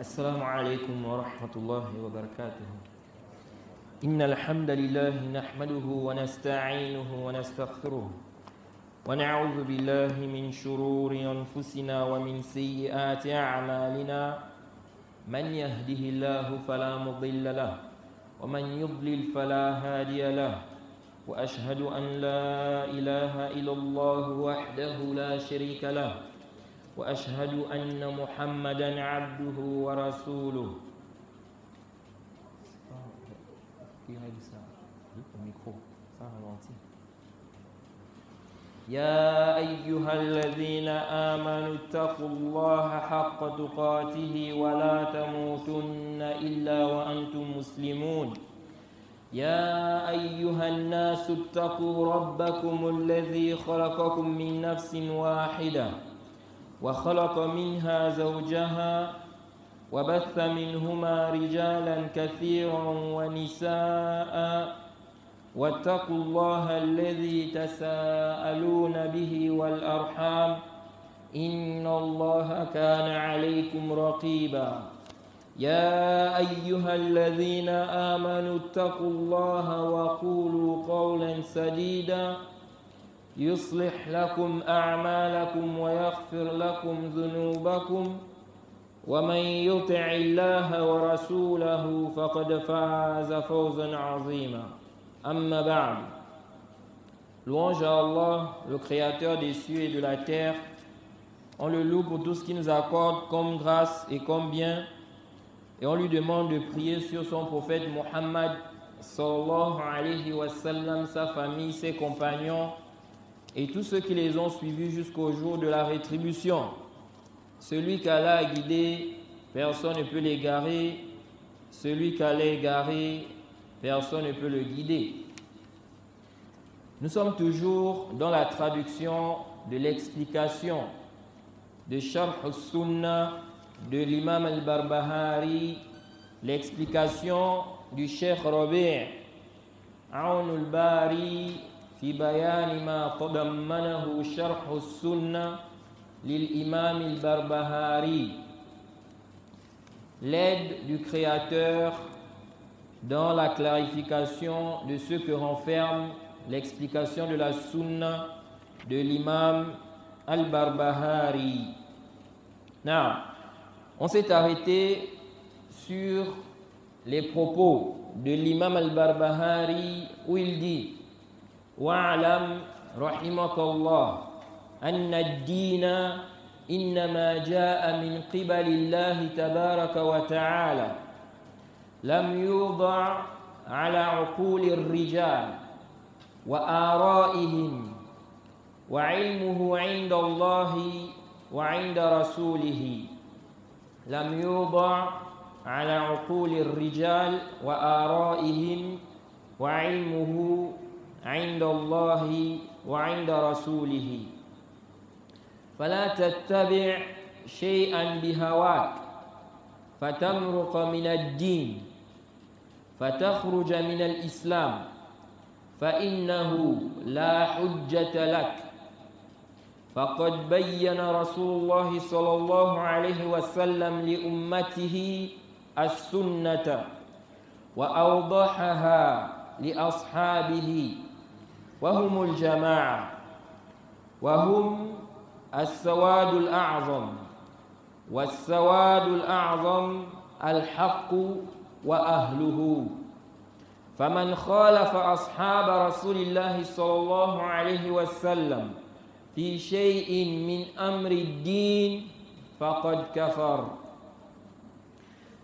السلام عليكم ورحمة الله وبركاته. إن الحمد لله نحمده ونستعينه ونستغفره ونعوذ بالله من شرور أنفسنا ومن سيئات أعمالنا. من يهده الله فلا مضل له ومن يضلل فلا هادي له، وأشهد أن لا إله إلا الله وحده لا شريك له، وأشهد أن محمدًا عبده ورسوله. يا أيها الذين آمنوا اتقوا الله حق تقاته ولا تموتن إلا وأنتم مسلمون. يا أيها الناس اتقوا ربكم الذي خلقكم من نفس واحدة وخلق منها زوجها وبث منهما رجالا كثيرا ونساء، واتقوا الله الذي تساءلون به والأرحام إن الله كان عليكم رقيبا. يا أيها الذين آمنوا اتقوا الله وقولوا قولا سديدا يصلح لكم أعمالكم ويغفر لكم ذنوبكم، ومن يطع الله ورسوله فقد فاز فوزا عظيما. أما بعد. Louange à Allah, le créateur des cieux et de la terre. On le loue pour tout ce qu'il nous accorde comme grâce et comme bien, et on lui demande de prier sur son prophète Muhammad sallallahu alayhi wa sallam, sa famille, ses compagnons et tous ceux qui les ont suivis jusqu'au jour de la rétribution. Celui qu'Allah a guidé, personne ne peut l'égarer. Celui qu'Allah a égaré, personne ne peut le guider. Nous sommes toujours dans la traduction de l'explication de Sharh al-Sunnah de l'imam al-Barbahari, l'explication du Cheikh Rabi' Aoun al-Bari في بيان ما تضمنه شرح السنة للإمام البربهاري. L'aide du Créateur dans la clarification de ce que renferme l'explication de la Sunna de l'imam al-Barbahari. On s'est arrêté sur les propos de l'imam al-Barbahari où il dit: واعلم رحمك الله أن الدين إنما جاء من قبل الله تبارك وتعالى، لم يوضع على عقول الرجال وآرائهم، وعلمه عند الله وعند رسوله. لم يوضع على عقول الرجال وآرائهم وعلمه عند الله وعند رسوله. فلا تتبع شيئا بهواك فتمرق من الدين فتخرج من الإسلام، فإنه لا حجة لك. فقد بين رسول الله صلى الله عليه وسلم لأمته السنة وأوضحها لأصحابه، وهم الجماعة، وهم السواد الأعظم، والسواد الأعظم الحق وأهله. فمن خالف أصحاب رسول الله صلى الله عليه وسلم في شيء من أمر الدين فقد كفر.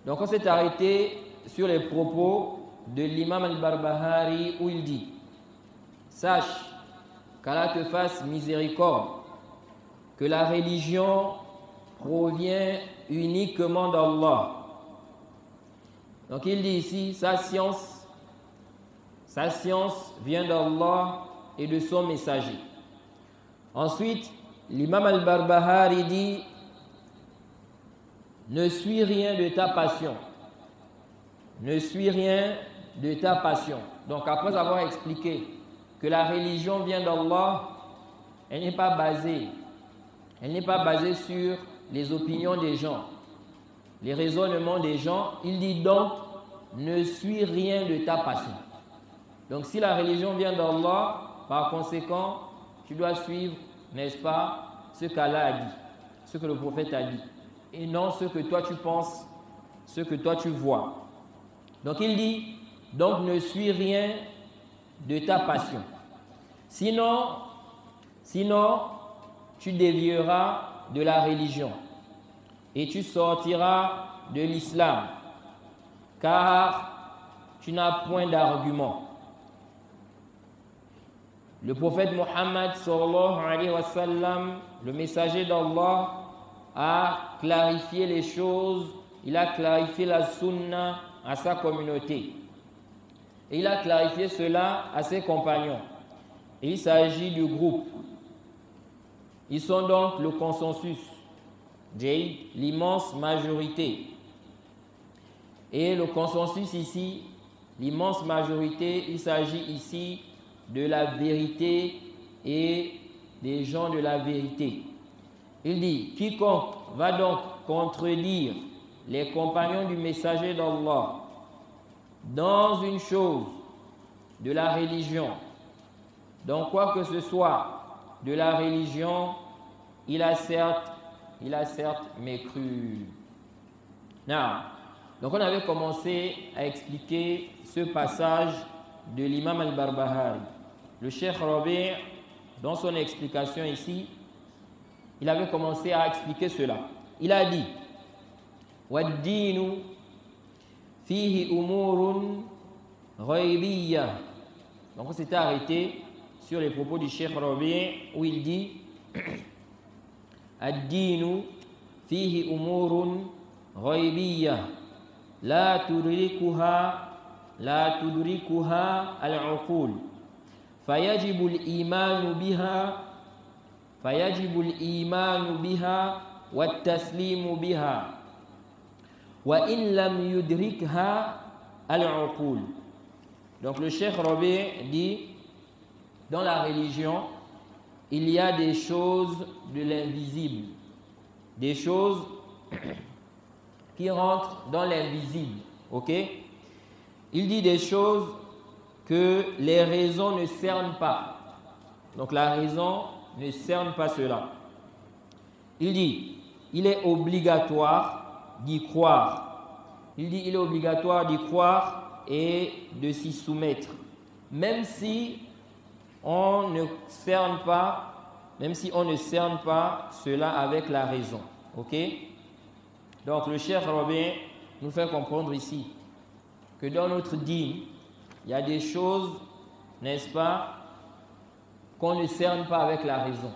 Donc on s'est arrêté sur les propos de l'imam al-Barbahari où il dit: sache qu'Allah te fasse miséricorde, que la religion provient uniquement d'Allah. Donc il dit ici, sa science vient d'Allah et de son messager. Ensuite, l'imam al-Barbahari dit: ne suis rien de ta passion. Ne suis rien de ta passion. Donc après avoir expliqué que la religion vient d'Allah, elle n'est pas basée sur les opinions des gens. les raisonnements des gens. Il dit donc, ne suis rien de ta passion. Donc si la religion vient d'Allah, par conséquent, tu dois suivre, n'est-ce pas, ce qu'Allah a dit, ce que le prophète a dit, et non ce que toi tu penses, ce que toi tu vois. Donc il dit, donc ne suis rien de ta passion. Sinon, tu dévieras de la religion et tu sortiras de l'islam, car tu n'as point d'argument. Le prophète Mohammed sallallahu alayhi wa sallam, le messager d'Allah, a clarifié les choses, il a clarifié la sunna à sa communauté. Et il a clarifié cela à ses compagnons. Et il s'agit du groupe. Ils sont donc le consensus, l'immense majorité. Et le consensus ici, l'immense majorité, il s'agit ici de la vérité et des gens de la vérité. Il dit, quiconque va donc contredire les compagnons du messager d'Allah dans une chose de la religion, dans quoi que ce soit de la religion, il a certes mécru. Donc on avait commencé à expliquer ce passage de l'imam al-Barbahari. Le Cheikh Rabi', dans son explication ici, il avait commencé à expliquer cela. Il a dit وَالدِّينُ فِيهِ أُمُورٌ غَيْبِيَّةٌ. Donc on s'était arrêté sur les propos du Cheikh Rabi' où il dit الدِّينُ فِيهِ أُمُورٌ غَيْبِيَّةٌ لا تدركها العقول فيجب الإيمان بها والتسليم بها وإن لم يدركها العقول. Donc le Cheikh Rabi' dit, dans la religion, il y a des choses de l'invisible, des choses qui rentrent dans l'invisible, ok? Il dit des choses que les raisons ne cernent pas. Donc la raison ne cerne pas cela. Il dit, il est obligatoire d'y croire. Il dit, il est obligatoire d'y croire et de s'y soumettre. Même si on ne cerne pas cela avec la raison. Ok? Donc le Cheikh Rabi' nous fait comprendre ici que dans notre dîme, il y a des choses, n'est-ce pas, qu'on ne cerne pas avec la raison.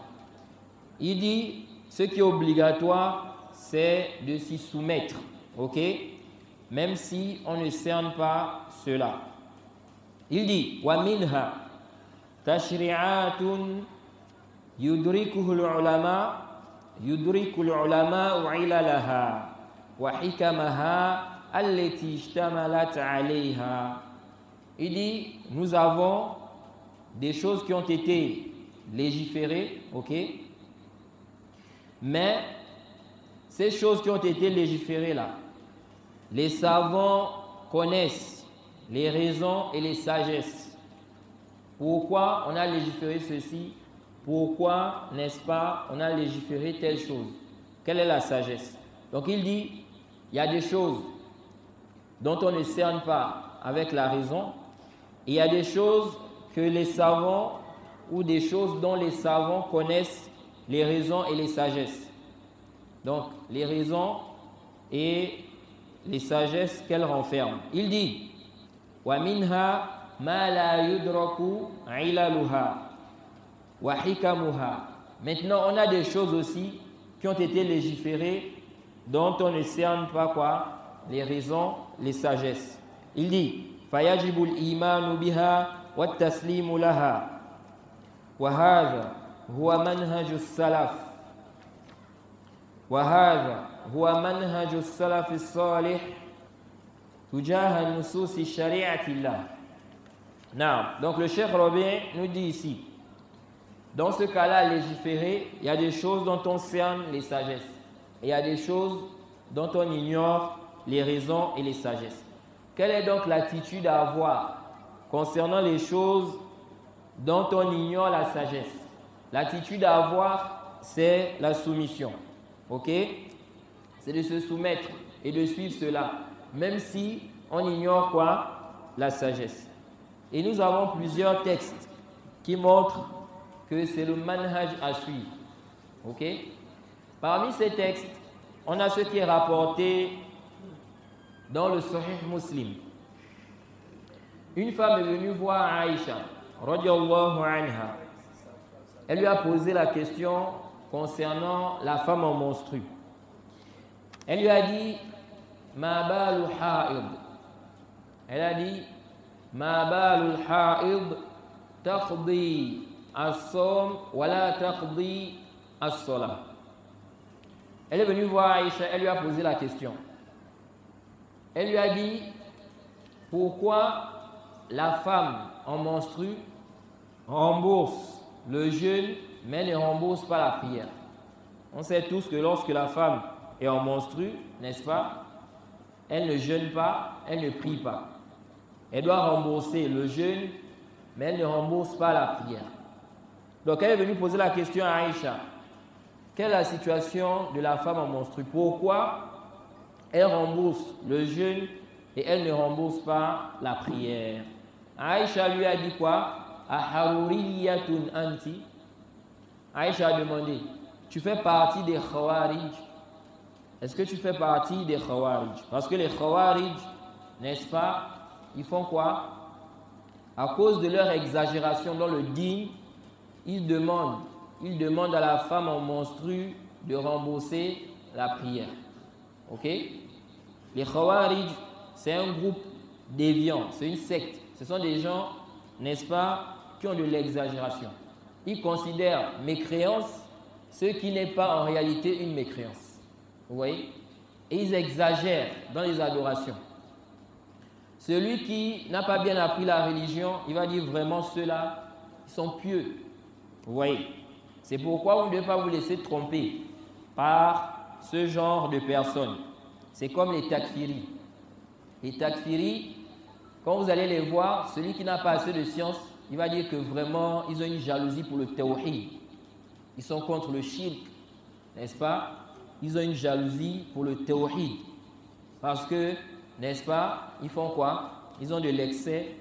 Il dit, ce qui est obligatoire, c'est de s'y soumettre, ok? Même si on ne cerne pas cela. Il dit, وَمِنْهَا تَشْرِعَاتٌ يُدْرِكُ الْعُلَمَاءُ عِلَلَهَا وَحِكَمَهَا الَّتِي اشْتَمَلَتْ عَلَيْهَا. Il dit, nous avons des choses qui ont été légiférées, ok? Mais ces choses qui ont été légiférées là, les savants connaissent les raisons et les sagesses. Pourquoi on a légiféré ceci? Pourquoi, n'est-ce pas, on a légiféré telle chose? Quelle est la sagesse? Donc il dit, il y a des choses dont on ne cerne pas avec la raison, et il y a des choses que les savants, ou des choses dont les savants connaissent les raisons et les sagesses. Donc les raisons et les sagesses qu'elles renferment. Il dit, وَمِنْهَا مَا لَا يُدْرَكُ عِلَلُهَا وَحِكَمُهَا. Maintenant, on a des choses aussi qui ont été légiférées dont on ne cerne pas quoi? Les raisons, les sagesses. Il dit, فَيَجِبُ الْإِيمَانُ بِهَا وَالتَّسْلِيمُ لَهَا وَهَذَا هُوَ مَنْهَجُ السَّلَفِ وَهَذَا هُوَ مَنْهَجُ السَّلَفِ الصَّالِحِ تجاه النصوص شريعة الله. Donc le Cheikh Rabi' nous dit ici, dans ce cas-là légiféré, il y a des choses dont on cerne les sagesses et il y a des choses dont on ignore les raisons et les sagesses. Quelle est donc l'attitude à avoir concernant les choses dont on ignore la sagesse? L'attitude à avoir, c'est la soumission. Ok? C'est de se soumettre et de suivre cela, même si on ignore quoi? La sagesse. Et nous avons plusieurs textes qui montrent que c'est le manhaj à suivre. Ok? Parmi ces textes, on a ce qui est rapporté dans le Sahih Muslim. Une femme est venue voir Aïcha, radiyallahu anha. Elle lui a posé la question concernant la femme en menstru. Elle lui a dit, ma balu ha'id. Elle a dit, ma balu ha'id taqdi as-sawm wa la taqdi as-salah. Elle est venue voir Aïcha, elle lui a posé la question. Elle lui a dit, pourquoi la femme en menstru rembourse le jeûne, mais ne rembourse pas la prière? On sait tous que lorsque la femme est en menstru, n'est-ce pas, elle ne jeûne pas, elle ne prie pas. Elle doit rembourser le jeûne, mais elle ne rembourse pas la prière. Donc elle est venue poser la question à Aïcha. Quelle est la situation de la femme en menstru? Pourquoi elle rembourse le jeûne et elle ne rembourse pas la prière? Aïcha lui a dit quoi? Aharuriyatun anti. Aïcha a demandé, tu fais partie des Khawarij? Est-ce que tu fais partie des Khawarij? Parce que les Khawarij, n'est-ce pas, ils font quoi? À cause de leur exagération dans le dîn, ils demandent à la femme en menstru de rembourser la prière. Ok? Les Khawarij, c'est un groupe déviant, c'est une secte. Ce sont des gens, n'est-ce pas, qui ont de l'exagération. Ils considèrent mécréance ce qui n'est pas en réalité une mécréance. Vous voyez? Et ils exagèrent dans les adorations. Celui qui n'a pas bien appris la religion, il va dire vraiment ceux-là, ils sont pieux. Vous voyez? C'est pourquoi vous ne devez pas vous laisser tromper par ce genre de personnes. C'est comme les takfiris. Les takfiris, quand vous allez les voir, celui qui n'a pas assez de science, il va dire que vraiment, ils ont une jalousie pour le tawhid. Ils sont contre le shirk, n'est-ce pas? Ils ont une jalousie pour le tawhid. Parce que, n'est-ce pas, ils font quoi? Ils ont de l'excès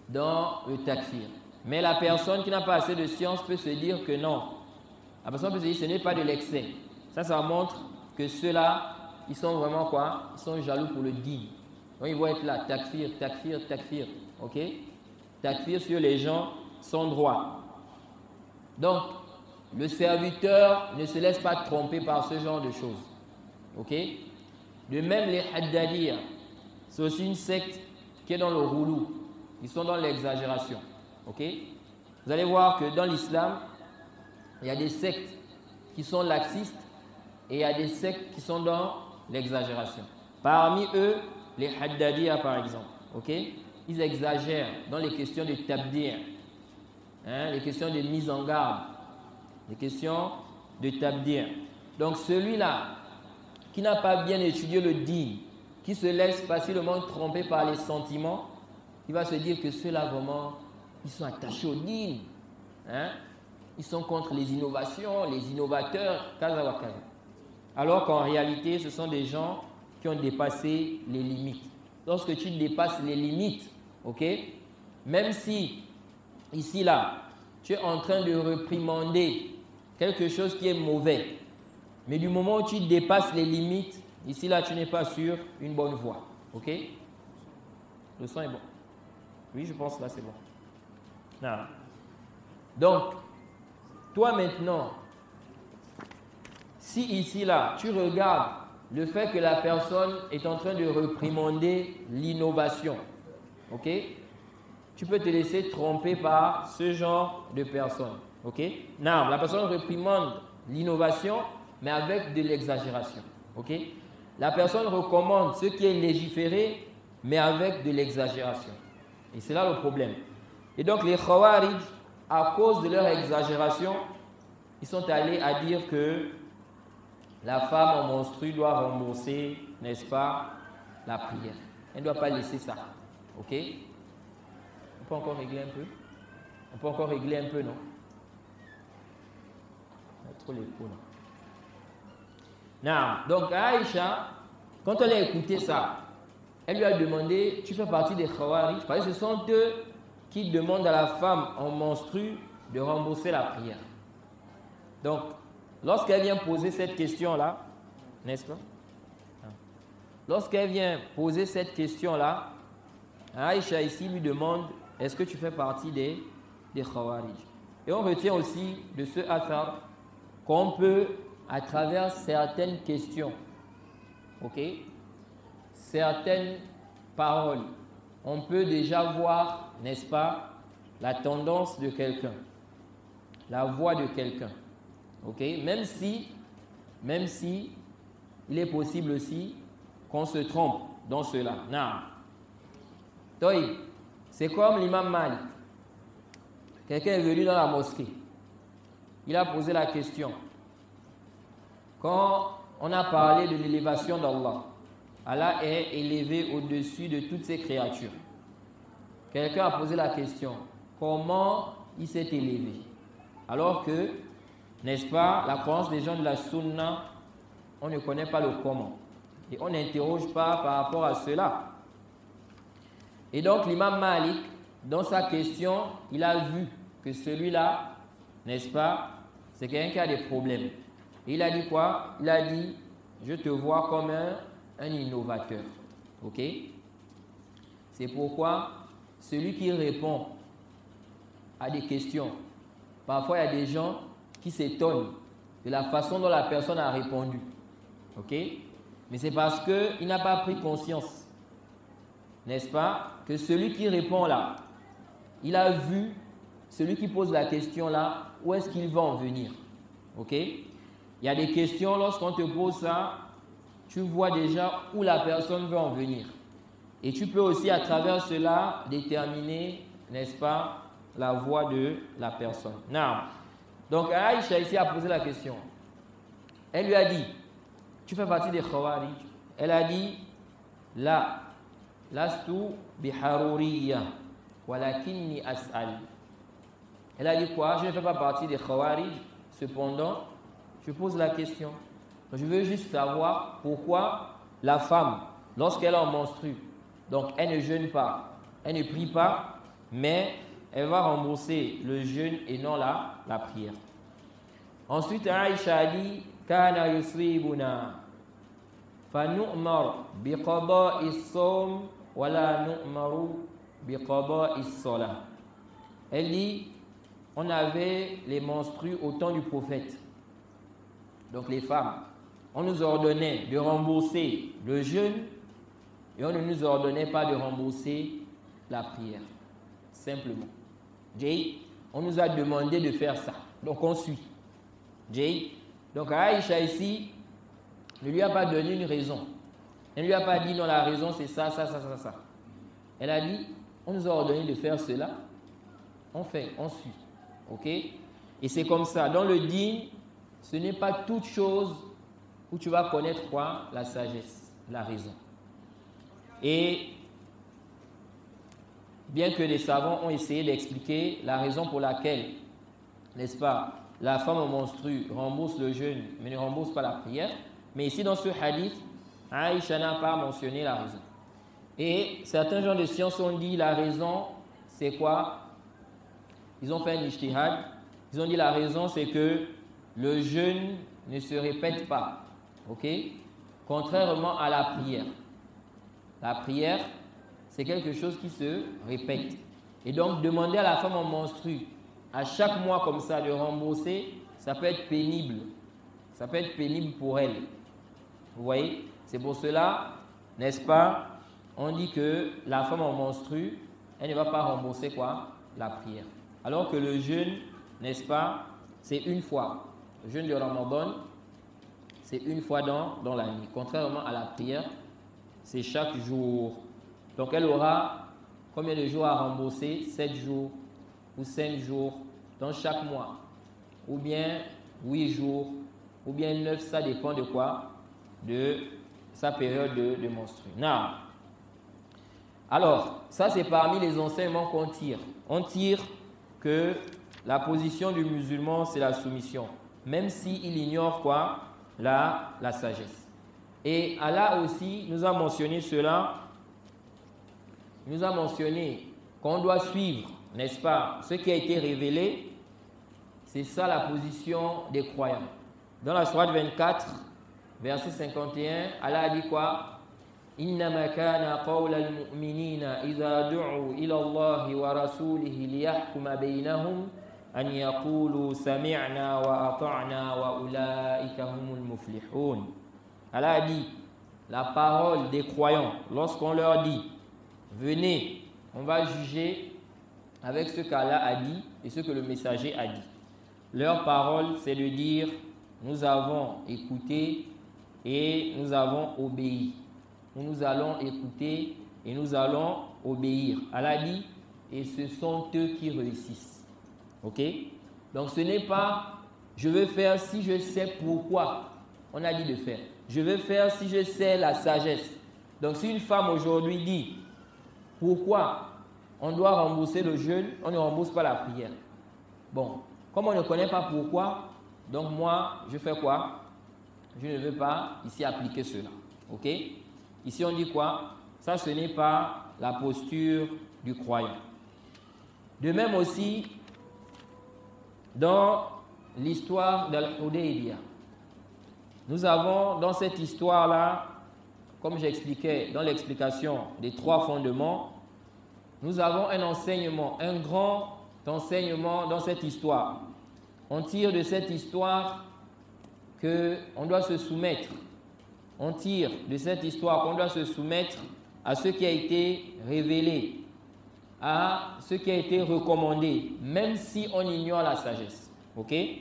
dans le takfir. Mais la personne qui n'a pas assez de science peut se dire que non. La personne peut se dire que ce n'est pas de l'excès. Ça montre que ceux-là, ils sont vraiment quoi? Ils sont jaloux pour le din. Donc ils vont être là, takfir, takfir, takfir. Ok? Takfir sur les gens sans droit. Donc, le serviteur ne se laisse pas tromper par ce genre de choses. Ok? De même, les Haddadiyya, c'est aussi une secte qui est dans le roulou. Ils sont dans l'exagération. Ok? Vous allez voir que dans l'islam, il y a des sectes qui sont laxistes et il y a des sectes qui sont dans l'exagération. Parmi eux, les Haddadiyya par exemple. Ok? Ils exagèrent dans les questions de tabdir, les questions de mise en garde, les questions de tabdir. Donc celui-là qui n'a pas bien étudié le din, qui se laisse facilement tromper par les sentiments, il va se dire que ceux-là vraiment, ils sont attachés au din. Ils sont contre les innovations, les innovateurs, kaza wa kaza. Alors qu'en réalité, ce sont des gens qui ont dépassé les limites. Lorsque tu dépasses les limites, ok, même si ici là, tu es en train de réprimander quelque chose qui est mauvais, mais du moment où tu dépasses les limites, ici là, tu n'es pas sur une bonne voie, ok. Le son est bon. Oui, je pense là c'est bon. Non. Donc, toi maintenant, si ici là, tu regardes le fait que la personne est en train de réprimander l'innovation, ok, tu peux te laisser tromper par ce genre de personne, ok. Non, la personne réprimande l'innovation, mais avec de l'exagération, ok. La personne recommande ce qui est légiféré, mais avec de l'exagération. Et c'est là le problème. Et donc les Khawarij, à cause de leur exagération, ils sont allés à dire que la femme en menstrue doit rembourser, n'est-ce pas, la prière. Elle ne doit pas laisser ça. Ok? On peut encore régler un peu? On peut encore régler un peu, non? On a trop les coups, là. Non. Donc, Aïcha, quand elle a écouté ça, elle lui a demandé, tu fais partie des Khawarij, parce que ce sont eux qui demandent à la femme en menstrue de rembourser la prière. Donc, lorsqu'elle vient poser cette question-là, n'est-ce pas? Lorsqu'elle vient poser cette question-là, Aïcha ici lui demande, est-ce que tu fais partie des Khawarij? Et on retient aussi de ce athar qu'on peut, à travers certaines questions, ok, certaines paroles, on peut déjà voir, n'est-ce pas, la tendance de quelqu'un, la voix de quelqu'un. Ok, même si il est possible aussi qu'on se trompe dans cela. Non. Donc, c'est comme l'imam Malik. Quelqu'un est venu dans la mosquée. Il a posé la question. Quand on a parlé de l'élévation d'Allah, Allah est élevé au-dessus de toutes ses créatures. Quelqu'un a posé la question. Comment il s'est élevé? Alors que, n'est-ce pas, la croyance des gens de la Sunna, on ne connaît pas le comment. Et on n'interroge pas par rapport à cela. Et donc l'imam Malik, dans sa question, il a vu que celui-là, n'est-ce pas, c'est quelqu'un qui a des problèmes. Et il a dit quoi? Il a dit, je te vois comme un innovateur. Ok? C'est pourquoi celui qui répond à des questions, parfois il y a des gens qui s'étonnent de la façon dont la personne a répondu. Ok? Mais c'est parce qu'il n'a pas pris conscience, n'est-ce pas, que celui qui répond là, il a vu celui qui pose la question là, où est-ce qu'il va en venir. Ok? Il y a des questions, lorsqu'on te pose ça, tu vois déjà où la personne veut en venir. Et tu peux aussi à travers cela déterminer, n'est-ce pas, la voix de la personne. Non. Donc Aïcha ici a posé la question. Elle lui a dit, tu fais partie des Khawarij? Elle a dit, la, lastu biharuriya, walakinni as'al. Elle a dit quoi? Je ne fais pas partie des Khawarij, cependant, je pose la question. Je veux juste savoir pourquoi la femme, lorsqu'elle est en menstrue, donc elle ne jeûne pas, elle ne prie pas, mais elle va rembourser le jeûne et non la prière. Ensuite, Aïcha a dit, Kana yusribuna, fa nu'mar biqada'i as-sawm wa la nu'maru biqada'i as-salah. Elle dit, on avait les menstrues au temps du prophète. Donc les femmes, on nous ordonnait de rembourser le jeûne et on ne nous ordonnait pas de rembourser la prière. Simplement. Jay, on nous a demandé de faire ça. Donc on suit. Jay, donc Aïcha ici ne lui a pas donné une raison. Elle ne lui a pas dit non, la raison c'est ça. Elle a dit, on nous a ordonné de faire cela. On fait, on suit. Ok? Et c'est comme ça. Dans le dîn, ce n'est pas toute chose où tu vas connaître quoi? La sagesse, la raison. Et bien que les savants ont essayé d'expliquer la raison pour laquelle, n'est-ce pas, la femme en menstrue rembourse le jeûne, mais ne rembourse pas la prière, mais ici dans ce hadith, Aïcha n'a pas mentionné la raison. Et certains gens de science ont dit la raison, c'est quoi? Ils ont fait un ijtihad. Ils ont dit la raison, c'est que le jeûne ne se répète pas. Ok? Contrairement à la prière. La prière, c'est quelque chose qui se répète. Et donc, demander à la femme en menstrue, à chaque mois comme ça, de rembourser, ça peut être pénible. Ça peut être pénible pour elle. Vous voyez? C'est pour cela, n'est-ce pas, on dit que la femme en menstrue, elle ne va pas rembourser quoi? La prière. Alors que le jeûne, n'est-ce pas, c'est une fois. Le jeûne de Ramadan, c'est une fois dans l'année. Contrairement à la prière, c'est chaque jour. Donc elle aura combien de jours à rembourser? 7 jours ou 5 jours dans chaque mois. Ou bien 8 jours ou bien 9, ça dépend de quoi? De sa période de menstrues. Non. Alors, ça c'est parmi les enseignements qu'on tire. On tire que la position du musulman, c'est la soumission, même s'il ignore quoi? La sagesse. Et Allah aussi nous a mentionné cela, il nous a mentionné qu'on doit suivre, n'est-ce pas, ce qui a été révélé. C'est ça la position des croyants. Dans la sourate 24, verset 51, Allah a dit quoi? إنما كان قول المؤمنين إذا دعوا إلى الله ورسوله ليحكم بينهم أن يقولوا سمعنا وأطعنا وأولئك هم المفلحون. Allah a dit, la parole des croyants, lorsqu'on leur dit, venez, on va juger avec ce qu'Allah a dit et ce que le messager a dit. Leur parole, c'est de dire, nous avons écouté et nous avons obéi. Nous allons écouter et nous allons obéir. Allah dit, et ce sont eux qui réussissent. Ok? Donc ce n'est pas, je veux faire si je sais pourquoi on a dit de faire. Je veux faire si je sais la sagesse. Donc si une femme aujourd'hui dit, pourquoi on doit rembourser le jeûne, on ne rembourse pas la prière. Bon, comme on ne connaît pas pourquoi, donc moi, je fais quoi? Je ne veux pas ici appliquer cela. Ok? Ici, on dit quoi? Ça, ce n'est pas la posture du croyant. De même aussi, dans l'histoire d'Al-Hudaybiyah, nous avons dans cette histoire-là, comme j'expliquais dans l'explication des 3 fondements, nous avons un enseignement, un grand enseignement dans cette histoire. On tire de cette histoire qu'on doit se soumettre. On tire de cette histoire qu'on doit se soumettre à ce qui a été révélé, à ce qui a été recommandé, même si on ignore la sagesse. Ok? Et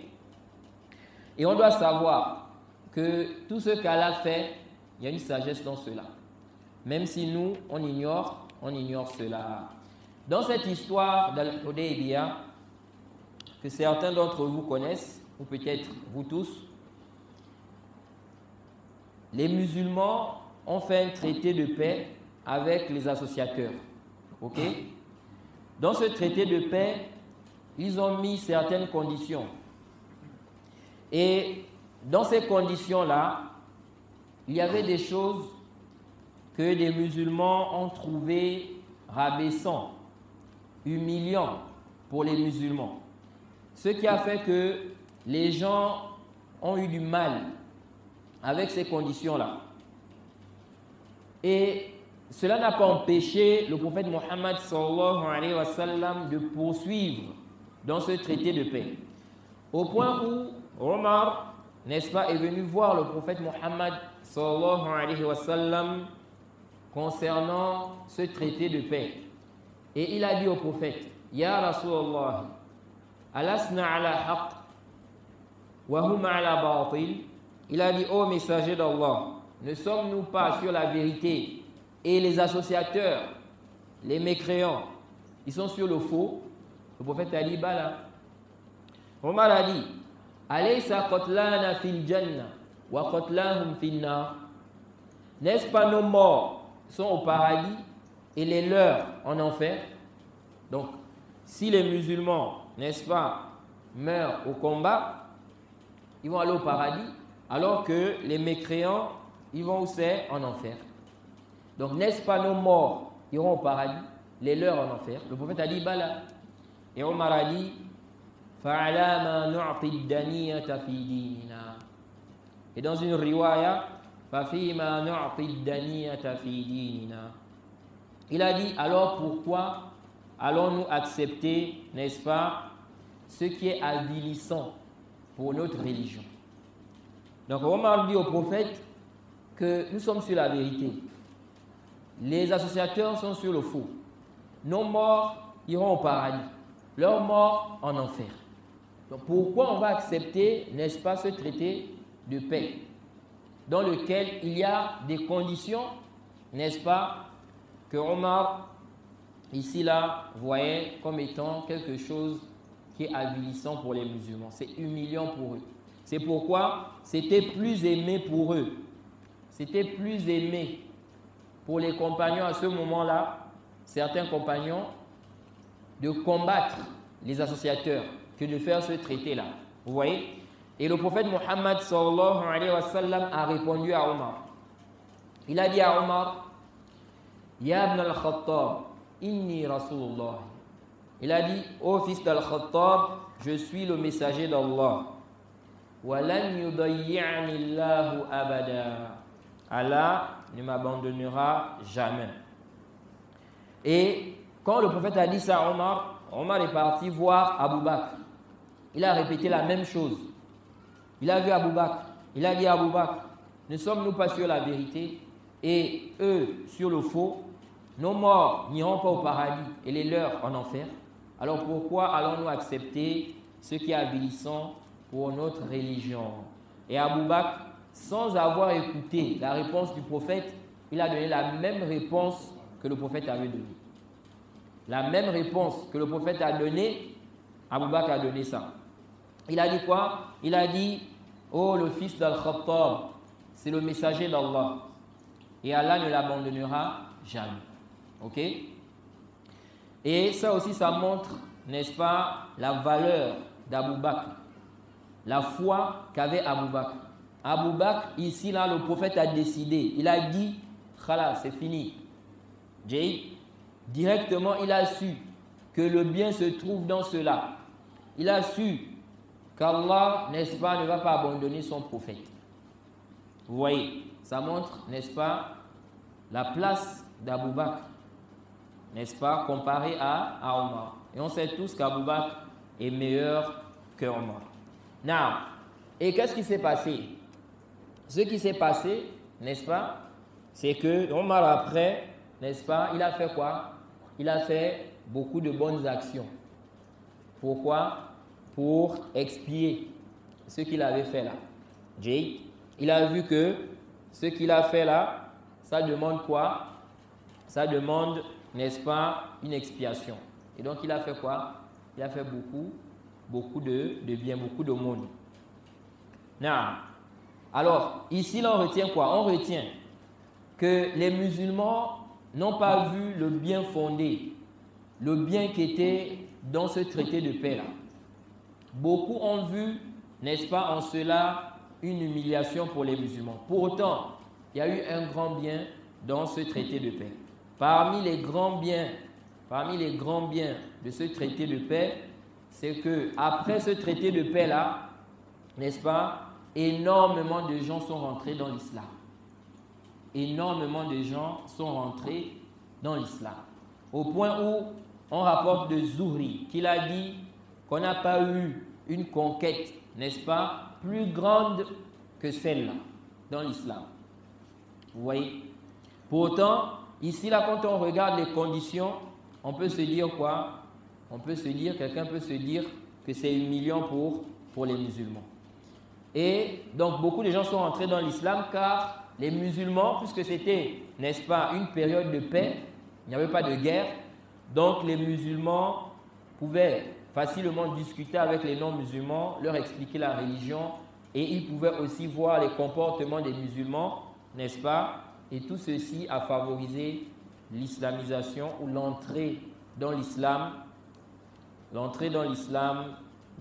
on doit savoir que tout ce qu'Allah fait, il y a une sagesse dans cela. Même si nous, on ignore cela. Dans cette histoire d'Al-Hudaybiyah, que certains d'entre vous connaissent, ou peut-être vous tous, les musulmans ont fait un traité de paix avec les associateurs. Ok? Dans ce traité de paix, ils ont mis certaines conditions. Et dans ces conditions-là, il y avait des choses que des musulmans ont trouvées rabaissantes, humiliantes pour les musulmans. Ce qui a fait que les gens ont eu du mal avec ces conditions-là. Et cela n'a pas empêché le prophète Mohammed sallallahu alayhi wa sallam de poursuivre dans ce traité de paix. Au point où Omar, n'est-ce pas, est venu voir le prophète Mohammed sallallahu alayhi wa sallam concernant ce traité de paix. Et il a dit au prophète, Ya Rasulallah, alasna ala haqq wa hum ala batil. Il a dit, ô messager d'Allah, ne sommes-nous pas sur la vérité et les associateurs, les mécréants, ils sont sur le faux? Le prophète a dit, bala. Omar a dit, alaysa qatlana fil janna wa qatlahum fil nar. N'est-ce pas nos morts sont au paradis et les leurs en enfer? Donc, si les musulmans, n'est-ce pas, meurent au combat, ils vont aller au paradis, alors que les mécréants, ils vont où c'est? En enfer. Donc, n'est-ce pas nos morts iront au paradis, les leurs en enfer? Le prophète a dit, bala. Et Omar a dit, fa'ala ma nu'ti daniyata fi dinina. Et dans une riwaya, fafi ma nu'ti daniyata fi dinina. Il a dit, alors pourquoi allons-nous accepter, n'est-ce pas, ce qui est avilissant pour notre religion? Donc Omar dit au prophète que nous sommes sur la vérité. Les associateurs sont sur le faux. Nos morts iront au paradis. Leurs morts en enfer. Donc pourquoi on va accepter, n'est-ce pas, ce traité de paix dans lequel il y a des conditions, n'est-ce pas, que Omar, ici là, voyait comme étant quelque chose qui est avilissant pour les musulmans. C'est humiliant pour eux. C'est pourquoi c'était plus aimé pour eux. C'était plus aimé pour les compagnons à ce moment-là, certains compagnons, de combattre les associateurs que de faire ce traité-là. Vous voyez? Et le prophète Mohammed sallallahu alayhi wa sallam a répondu à Omar. Il a dit à Omar, Ya ibn al-Khattab, inni Rasulullah. Il a dit, ô fils d'Al-Khattab, je suis le messager d'Allah. Walan yudayyi'ani Allahu abada. Allah ne m'abandonnera jamais. Et quand le prophète a dit ça à Omar, Omar est parti voir Abu Bakr. Il a répété la même chose. Il a vu Abu Bakr. Il a dit à Abu Bakr, ne sommes-nous pas sur la vérité et eux sur le faux? Nos morts n'iront pas au paradis et les leurs en enfer. Alors pourquoi allons-nous accepter ce qui est avilissant pour notre religion? Et Abu Bakr, sans avoir écouté la réponse du prophète, il a donné la même réponse que le prophète avait donnée. La même réponse que le prophète a donnée, Abu Bakr a donné ça. Il a dit quoi? Il a dit, oh le fils d'Al-Khattab, c'est le messager d'Allah. Et Allah ne l'abandonnera jamais. Ok? Et ça aussi, ça montre, n'est-ce pas, la valeur d'Abu Bakr. La foi qu'avait Abu Bakr. Abu Bakr, ici, là, le prophète a décidé. Il a dit, khala, c'est fini. Directement, il a su que le bien se trouve dans cela. Il a su qu'Allah, n'est-ce pas, ne va pas abandonner son prophète. Vous voyez, ça montre, n'est-ce pas, la place d'Abu Bakr, n'est-ce pas, comparé à Omar. Et on sait tous qu'Abu Bakr est meilleur que Omar. Now, et qu'est-ce qui s'est passé? Ce qui s'est passé, n'est-ce pas, c'est que Omar après, n'est-ce pas, il a fait quoi? Il a fait beaucoup de bonnes actions. Pourquoi? Pour expier ce qu'il avait fait là. Il a vu que ce qu'il a fait là, ça demande quoi? Ça demande, n'est-ce pas, une expiation. Et donc il a fait quoi? Il a fait beaucoup de bien, beaucoup de monde. Alors, ici, là, on retient quoi? On retient que les musulmans n'ont pas vu le bien fondé, le bien qui était dans ce traité de paix-là. Beaucoup ont vu, n'est-ce pas, en cela, une humiliation pour les musulmans. Pourtant, il y a eu un grand bien dans ce traité de paix. Parmi les grands biens de ce traité de paix, c'est que après ce traité de paix-là, n'est-ce pas, énormément de gens sont rentrés dans l'islam. Énormément de gens sont rentrés dans l'islam. Au point où on rapporte de Zuhri qu'il a dit qu'on n'a pas eu une conquête, n'est-ce pas, plus grande que celle-là dans l'islam. Vous voyez? Pourtant, ici, là, quand on regarde les conditions, on peut se dire quoi? On peut se dire, quelqu'un peut se dire que c'est humiliant pour les musulmans. Et donc, beaucoup de gens sont entrés dans l'islam car les musulmans, puisque c'était, n'est-ce pas, une période de paix, il n'y avait pas de guerre, donc les musulmans pouvaient facilement discuter avec les non-musulmans, leur expliquer la religion et ils pouvaient aussi voir les comportements des musulmans, n'est-ce pas? Et tout ceci a favorisé l'islamisation ou l'entrée dans l'islam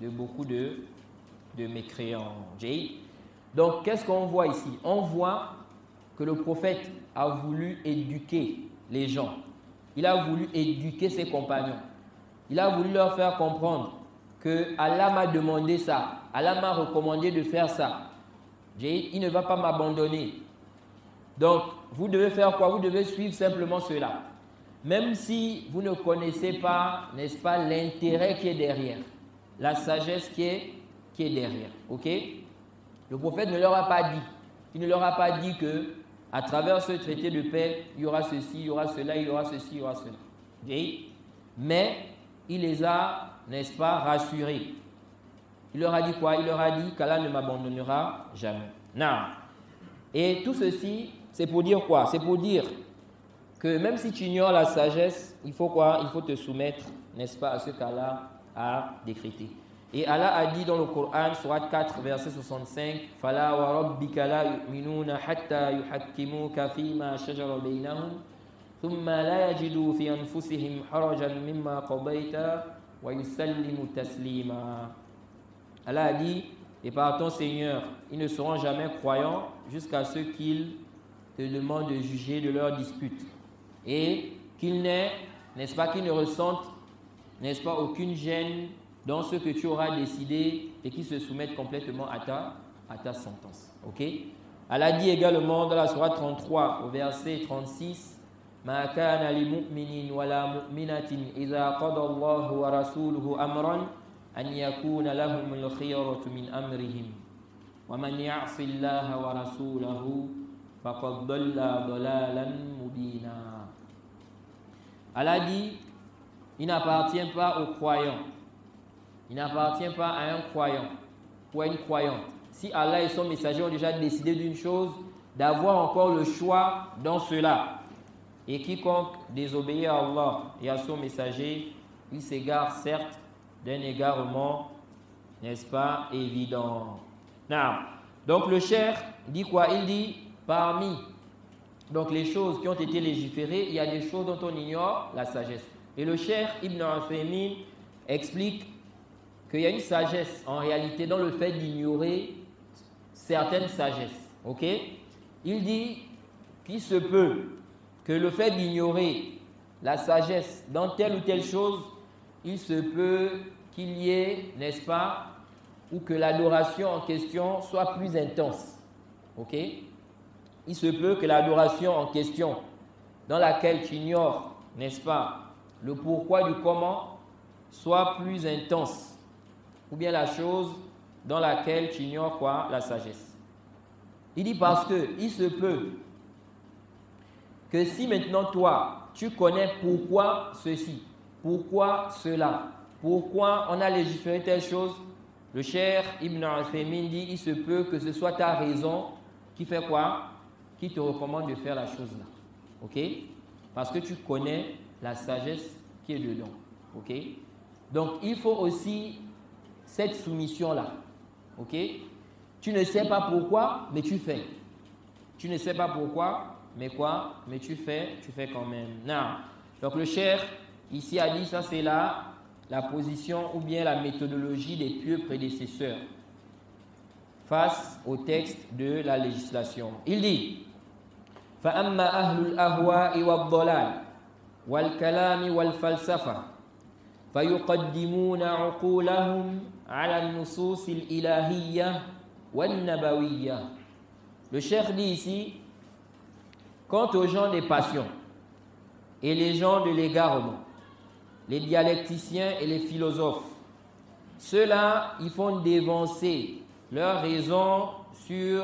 de beaucoup de mécréants. Donc, qu'est-ce qu'on voit ici? On voit que le prophète a voulu éduquer les gens. Il a voulu éduquer ses compagnons. Il a voulu leur faire comprendre que Allah m'a demandé ça. Allah m'a recommandé de faire ça. Il ne va pas m'abandonner. Donc, vous devez faire quoi? Vous devez suivre simplement cela. Même si vous ne connaissez pas, n'est-ce pas, l'intérêt qui est derrière, la sagesse qui est derrière. Ok? Le prophète ne leur a pas dit. Il ne leur a pas dit que à travers ce traité de paix, il y aura ceci, il y aura cela, il y aura ceci, il y aura cela. Mais il les a, n'est-ce pas, rassurés. Il leur a dit quoi? Il leur a dit qu'Allah ne m'abandonnera jamais. Non. Et tout ceci, c'est pour dire quoi? C'est pour dire que même si tu ignores la sagesse, il faut quoi? Il faut te soumettre, n'est-ce pas, à ce qu'Allah a décrété. Et Allah a dit dans le Coran, Sourate 4, verset 65, « Fala wa rabbika la yu'minuna hatta yuhakkimuka fima shajara baynahum, thumma la yajidu fi anfusihim harajan mimma qadayta wa yusallimu taslima. » Allah a dit, et par ton Seigneur, ils ne seront jamais croyants jusqu'à ce qu'ils te demandent de juger de leurs disputes. Et qu'ils n'aient, n'est-ce pas, qu'ils ne ressentent, n'est-ce pas, aucune gêne dans ce que tu auras décidé et qu'ils se soumettent complètement à ta sentence. Ok? Allah dit également dans la sourate 33 au verset 36, Ma kana li mu'minin wa la mu'minatin idha qada Allahu wa rasuluhu amran an yakuna lahum al-khiyaratu min amrihim wa man ya'si Allaha wa rasulahu faqad dalla dalalan mubina. Allah dit, il n'appartient pas aux croyants. Il n'appartient pas à un croyant ou à une croyante. Si Allah et son messager ont déjà décidé d'une chose, d'avoir encore le choix dans cela. Et quiconque désobéit à Allah et à son messager, il s'égare certes d'un égarement, n'est-ce pas, évident. Donc le cheikh dit quoi? Il dit parmi donc les choses qui ont été légiférées, il y a des choses dont on ignore la sagesse. Et le cheikh Ibn Uthaymin explique qu'il y a une sagesse en réalité dans le fait d'ignorer certaines sagesses. Ok? Il dit qu'il se peut que le fait d'ignorer la sagesse dans telle ou telle chose, il se peut qu'il y ait, n'est-ce pas, ou que l'adoration en question soit plus intense. Ok? Il se peut que l'adoration en question, dans laquelle tu ignores, n'est-ce pas, le pourquoi du comment, soit plus intense. Ou bien la chose dans laquelle tu ignores quoi? La sagesse. Il dit parce que il se peut que si maintenant toi, tu connais pourquoi ceci, pourquoi cela, pourquoi on a légiféré telle chose, le cheikh Ibn Uthaymin dit il se peut que ce soit ta raison qui fait quoi? Qui te recommande de faire la chose là. Ok? Parce que tu connais la sagesse qui est dedans. Ok? Donc il faut aussi cette soumission-là. Ok? Tu ne sais pas pourquoi, mais tu fais. Tu ne sais pas pourquoi, mais quoi? Mais tu fais quand même. Non. Donc le cheikh ici a dit ça, c'est la position ou bien la méthodologie des pieux prédécesseurs face au texte de la législation. Il dit فَأَمَّا أَهْلُ الْأَهْوَاءِ وَالضَّلَالِ وَالْكَلَامِ وَالْفَلْسَفَةِ فَيُقَدِّمُونَ عُقُولَهُمْ عَلَى النُّصُوصِ الْإِلَهِيَّةِ وَالنَّبَوِيَّةِ. Le cheikh dit ici, quant aux gens des passions et les gens de l'égarement, les dialecticiens et les philosophes, ceux-là, ils font dévancer leurs raisons sur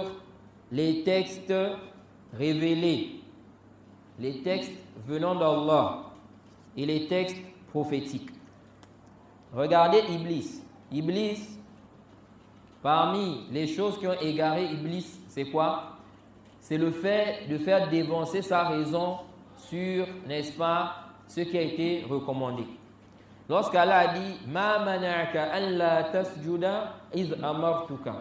les textes révélés, les textes venant d'Allah et les textes prophétiques. Regardez Iblis. Iblis, parmi les choses qui ont égaré Iblis, c'est quoi? C'est le fait de faire dévancer sa raison sur, n'est-ce pas, ce qui a été recommandé. Lorsqu'Allah a dit « Ma mana'aka an la tasjuda iz amartuka »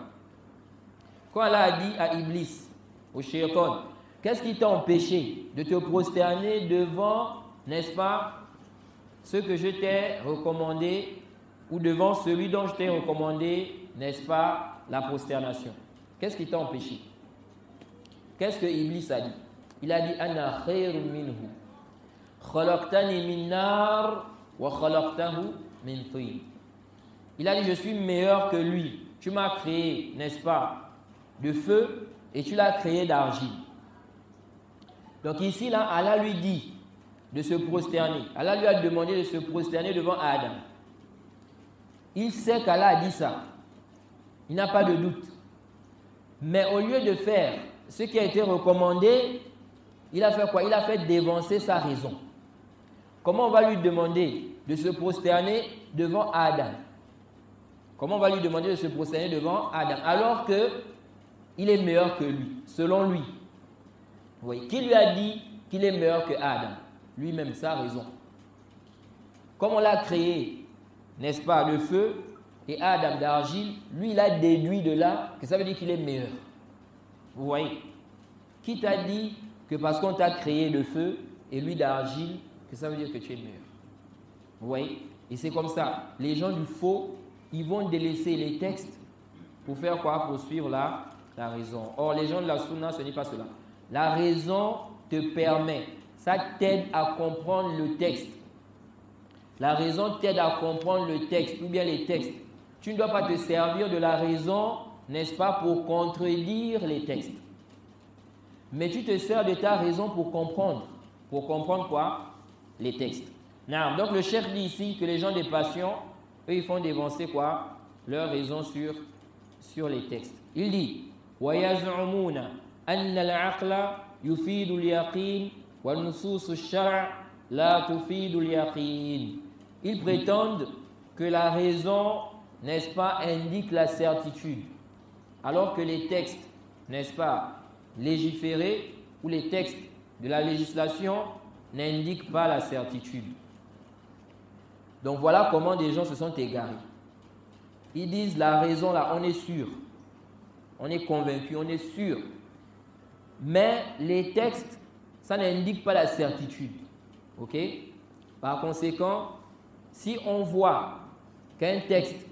quand Allah a dit à Iblis, au shaitan, qu'est-ce qui t'a empêché de te prosterner devant, n'est-ce pas, ce que je t'ai recommandé ou devant celui dont je t'ai recommandé, n'est-ce pas, la prosternation? Qu'est-ce qui t'a empêché? Qu'est-ce que Iblis a dit? Il a dit « Ana khayrun minhu, khalaqtani min nar wa khalaqtahu min tin » Il a dit « Je suis meilleur que lui. Tu m'as créé, n'est-ce pas, de feu et tu l'as créé d'argile. » Donc ici, là, Allah lui dit de se prosterner. Allah lui a demandé de se prosterner devant Adam. Il sait qu'Allah a dit ça. Il n'a pas de doute. Mais au lieu de faire ce qui a été recommandé, il a fait quoi? Il a fait dévancer sa raison. Comment on va lui demander de se prosterner devant Adam? Comment on va lui demander de se prosterner devant Adam alors qu'il est meilleur que lui, selon lui? Oui. Qui lui a dit qu'il est meilleur que Adam? Lui-même, sa raison. Comme on l'a créé, n'est-ce pas, le feu et Adam d'argile, lui, il a déduit de là que ça veut dire qu'il est meilleur. Vous voyez? Qui t'a dit que parce qu'on t'a créé de feu et lui d'argile, que ça veut dire que tu es meilleur? Vous voyez? Et c'est comme ça. Les gens du faux, ils vont délaisser les textes pour faire quoi? Pour suivre la raison. Or, les gens de la sunna, ce n'est pas cela. La raison te permet, ça t'aide à comprendre le texte. La raison t'aide à comprendre le texte ou bien les textes. Tu ne dois pas te servir de la raison, n'est-ce pas, pour contredire les textes. Mais tu te sers de ta raison pour comprendre. Pour comprendre quoi? Les textes. Non. Donc le cheikh dit ici que les gens des passions, eux, ils font dévancer quoi? Leur raison sur les textes. Il dit وَيَزْعُمُونَ أَنَّ الْعَقْلَ يُفِيدُ الْيَقِينَ وَالنُّصُوصُ الشَّرْعِ لَا تُفِيدُ الْيَقِينَ. Ils prétendent que la raison, n'est-ce pas, indique la certitude, alors que les textes, n'est-ce pas, légiférés ou les textes de la législation n'indiquent pas la certitude. Donc voilà comment des gens se sont égarés. Ils disent la raison là, on est sûr, on est convaincu, on est sûr. Mais les textes, ça n'indique pas la certitude. Ok? Par conséquent, si on voit qu'un texte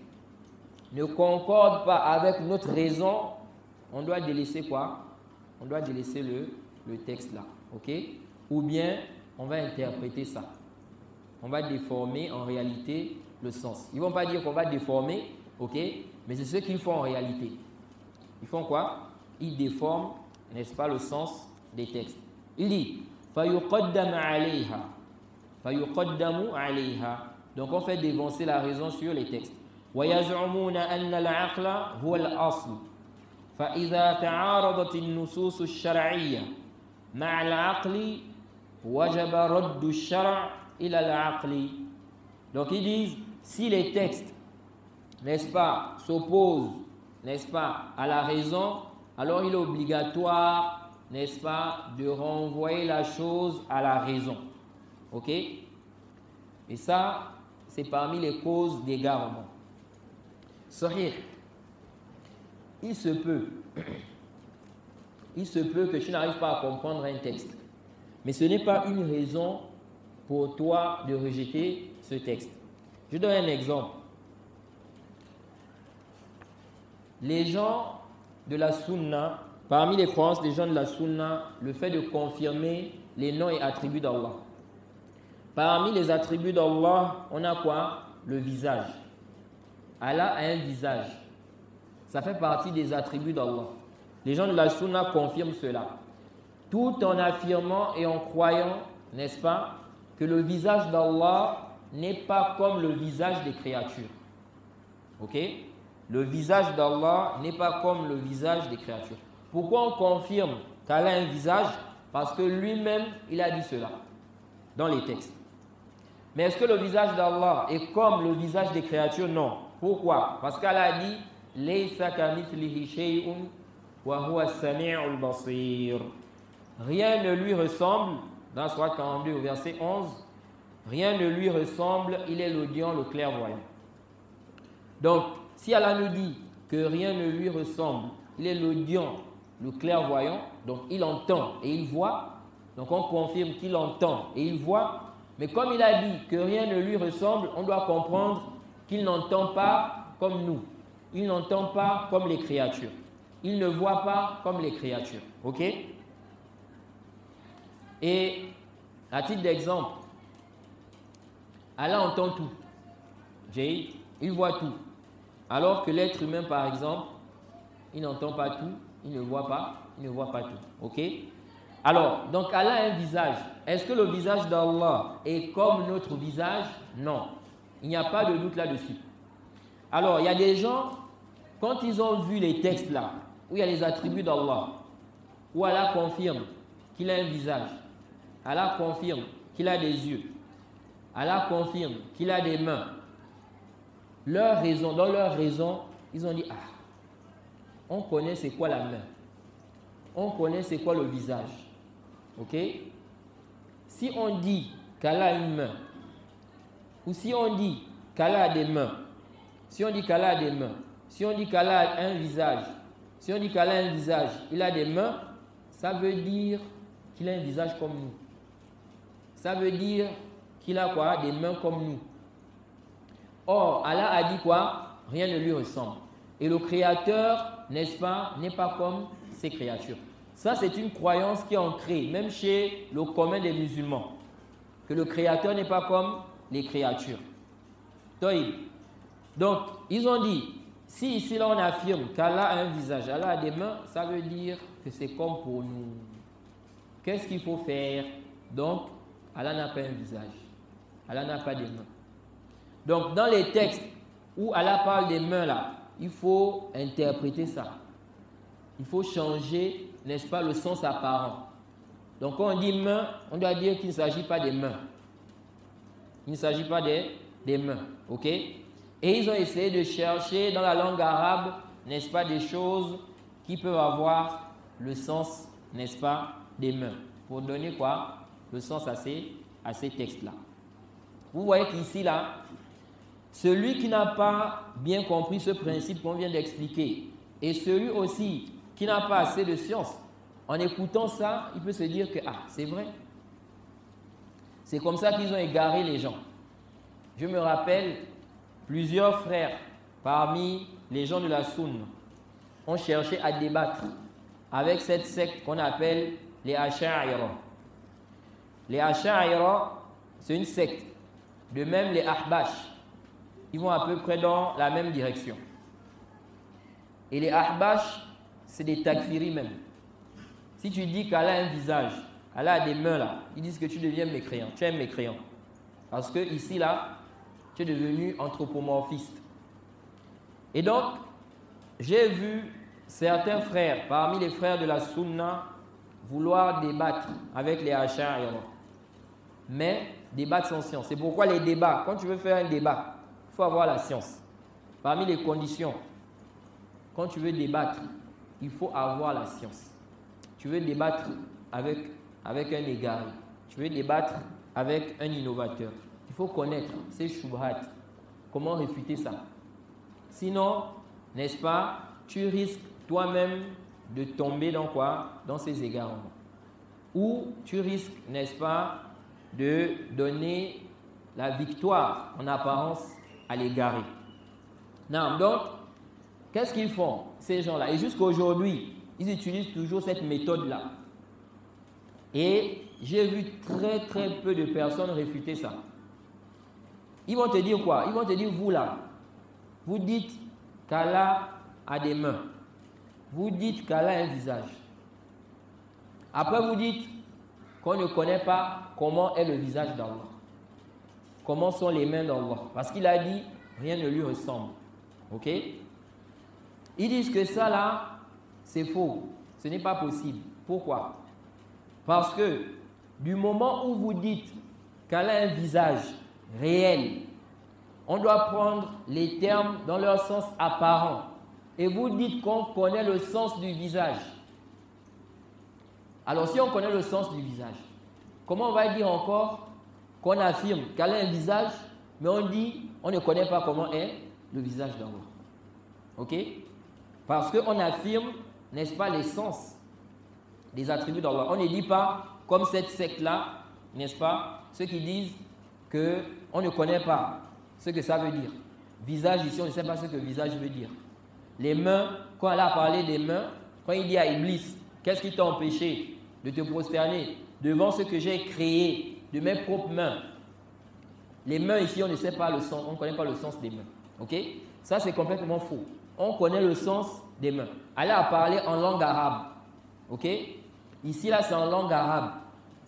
ne concorde pas avec notre raison, on doit délaisser quoi? On doit délaisser le texte là. Ok? Ou bien, on va interpréter ça. On va déformer en réalité le sens. Ils ne vont pas dire qu'on va déformer, ok? Mais c'est ce qu'ils font en réalité. Ils font quoi? Ils déforment, n'est-ce pas, le sens des textes. Il dit فَيُقَدَّمَ عَلَيْهَا فَيُقَدَّمُ عَلَيْهَا. Donc on fait dévancer la raison sur les textes. وَيَزْعُمُونَ أَنَّ الْعَقْلَ هُوَ الْأَصْلُ فَإِذَا تَعَارَضَتِ النُّصُوصُ الشَّرْعِيَّةُ مَعَ الْعَقْلِ وَجَبَ رَدُّ الشَّرْعِ إِلَى الْعَقْلِ. Donc ils disent, si les textes, n'est-ce pas, s'opposent, n'est-ce pas, à la raison, alors il est obligatoire, n'est-ce pas, de renvoyer la chose à la raison. Ok? Et ça, c'est parmi les causes d'égarement. Sahih, il se peut que tu n'arrives pas à comprendre un texte. Mais ce n'est pas une raison pour toi de rejeter ce texte. Je donne un exemple. Les gens de la sunna, parmi les croyances des gens de la sunna, le fait de confirmer les noms et attributs d'Allah. Parmi les attributs d'Allah, on a quoi? Le visage. Allah a un visage. Ça fait partie des attributs d'Allah. Les gens de la sunna confirment cela. Tout en affirmant et en croyant, n'est-ce pas, que le visage d'Allah n'est pas comme le visage des créatures. Ok? Le visage d'Allah n'est pas comme le visage des créatures. Pourquoi on confirme qu'Allah a un visage? Parce que lui-même, il a dit cela dans les textes. Mais est-ce que le visage d'Allah est comme le visage des créatures? Non. Pourquoi? Parce qu'Allah a dit « Laysa kamithlihi shay'un wa huwa as-sami'ul basir ». Rien ne lui ressemble, dans Sourate 42 au verset 11, rien ne lui ressemble, il est l'audient, le clairvoyant. Donc, si Allah nous dit que rien ne lui ressemble, il est l'audient, le clairvoyant, donc il entend et il voit, donc on confirme qu'il entend et il voit, mais comme il a dit que rien ne lui ressemble, on doit comprendre qu'il n'entend pas comme nous, il n'entend pas comme les créatures, il ne voit pas comme les créatures, ok? Et à titre d'exemple, Allah entend tout, il voit tout. Alors que l'être humain, par exemple, il n'entend pas tout, il ne voit pas tout. Ok? Alors, donc Allah a un visage. Est-ce que le visage d'Allah est comme notre visage? Non. Il n'y a pas de doute là-dessus. Alors, il y a des gens, quand ils ont vu les textes là, où il y a les attributs d'Allah, où Allah confirme qu'il a un visage, Allah confirme qu'il a des yeux, Allah confirme qu'il a des mains. Dans leur raison, ils ont dit, on connaît c'est quoi la main, on connaît c'est quoi le visage. Ok? Si on dit qu'Allah a une main, ou si on dit qu'Allah a des mains, si on dit qu'Allah a des mains, si on dit qu'Allah a un visage, si on dit qu'Allah a un visage, il a des mains, ça veut dire qu'il a un visage comme nous. Ça veut dire qu'il a quoi? Des mains comme nous. Or, Allah a dit quoi? Rien ne lui ressemble. Et le Créateur, n'est-ce pas, n'est pas comme ses créatures. Ça, c'est une croyance qui est ancrée, même chez le commun des musulmans, que le Créateur n'est pas comme les créatures. Donc, ils ont dit, si ici là on affirme qu'Allah a un visage, Allah a des mains, ça veut dire que c'est comme pour nous. Qu'est-ce qu'il faut faire? Donc, Allah n'a pas un visage. Allah n'a pas des mains. Donc, dans les textes où Allah parle des mains là, il faut interpréter ça. Il faut changer, n'est-ce pas, le sens apparent. Donc, quand on dit main, on doit dire qu'il ne s'agit pas des mains. Il ne s'agit pas des mains. OK? Et ils ont essayé de chercher dans la langue arabe, n'est-ce pas, des choses qui peuvent avoir le sens, n'est-ce pas, des mains. Pour donner quoi? Le sens à ces textes-là. Vous voyez qu'ici, là, celui qui n'a pas bien compris ce principe qu'on vient d'expliquer, et celui aussi qui n'a pas assez de science, en écoutant ça, il peut se dire que, ah, c'est vrai. C'est comme ça qu'ils ont égaré les gens. Je me rappelle, plusieurs frères parmi les gens de la Sunna ont cherché à débattre avec cette secte qu'on appelle les Asha'ira. Les Asha'ira, c'est une secte. De même, les Ahbash, ils vont à peu près dans la même direction. Et les Ahbash, c'est des takfiri même. Si tu dis qu'Allah a un visage, Allah a des mains là, ils disent que tu deviens mécréant, tu es un mécréant. Parce que ici là, tu es devenu anthropomorphiste. Et donc, j'ai vu certains frères, parmi les frères de la Sunna, vouloir débattre avec les Asha'ira. Mais débattre sans science. C'est pourquoi les débats, quand tu veux faire un débat, il faut avoir la science. Parmi les conditions, quand tu veux débattre, il faut avoir la science. Tu veux débattre avec un égaré. Tu veux débattre avec un innovateur. Il faut connaître ces shubhat. Comment réfuter ça? Sinon, n'est-ce pas, tu risques toi-même de tomber dans quoi? Dans ces égarements. Ou tu risques, n'est-ce pas, de donner la victoire en apparence à l'égaré. Non, donc, qu'est-ce qu'ils font, ces gens-là? Et jusqu'à aujourd'hui, ils utilisent toujours cette méthode-là. Et j'ai vu très très peu de personnes réfuter ça. Ils vont te dire quoi? Ils vont te dire, vous là, vous dites qu'Allah a des mains. Vous dites qu'Allah a un visage. Après, vous dites qu'on ne connaît pas comment est le visage d'Allah. Comment sont les mains d'Allah. Parce qu'il a dit, rien ne lui ressemble. Ok? Ils disent que ça là, c'est faux. Ce n'est pas possible. Pourquoi? Parce que du moment où vous dites qu'Allah a un visage réel, on doit prendre les termes dans leur sens apparent. Et vous dites qu'on connaît le sens du visage. Alors si on connaît le sens du visage, comment on va dire encore qu'on affirme qu'Allah a un visage, mais on dit on ne connaît pas comment est le visage d'Allah. Ok? Parce qu'on affirme, n'est-ce pas, l'essence des attributs d'Allah. On ne dit pas, comme cette secte-là, n'est-ce pas, ceux qui disent qu'on ne connaît pas ce que ça veut dire. Visage ici, on ne sait pas ce que visage veut dire. Les mains, quand elle a parlé des mains, quand il dit à Iblis, qu'est-ce qui t'a empêché de te prosterner devant ce que j'ai créé de mes propres mains? Les mains ici, on ne sait pas le sens, on ne connaît pas le sens des mains. Ok? Ça, c'est complètement faux. On connaît le sens des mains. Allah a parlé en langue arabe. Ok? Ici, là, c'est en langue arabe.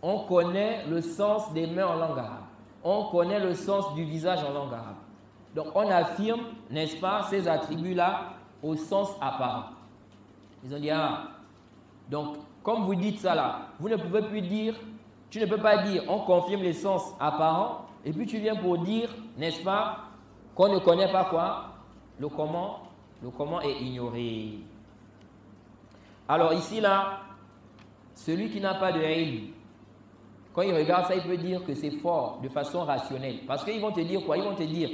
On connaît le sens des mains en langue arabe. On connaît le sens du visage en langue arabe. Donc, on affirme, n'est-ce pas, ces attributs-là au sens apparent. Ils ont dit, ah, donc, comme vous dites ça là, vous ne pouvez plus dire, tu ne peux pas dire, on confirme les sens apparents, et puis tu viens pour dire, n'est-ce pas, qu'on ne connaît pas quoi? Le comment est ignoré. Alors ici là, celui qui n'a pas de ilm, quand il regarde ça, il peut dire que c'est fort de façon rationnelle. Parce qu'ils vont te dire quoi? Ils vont te dire,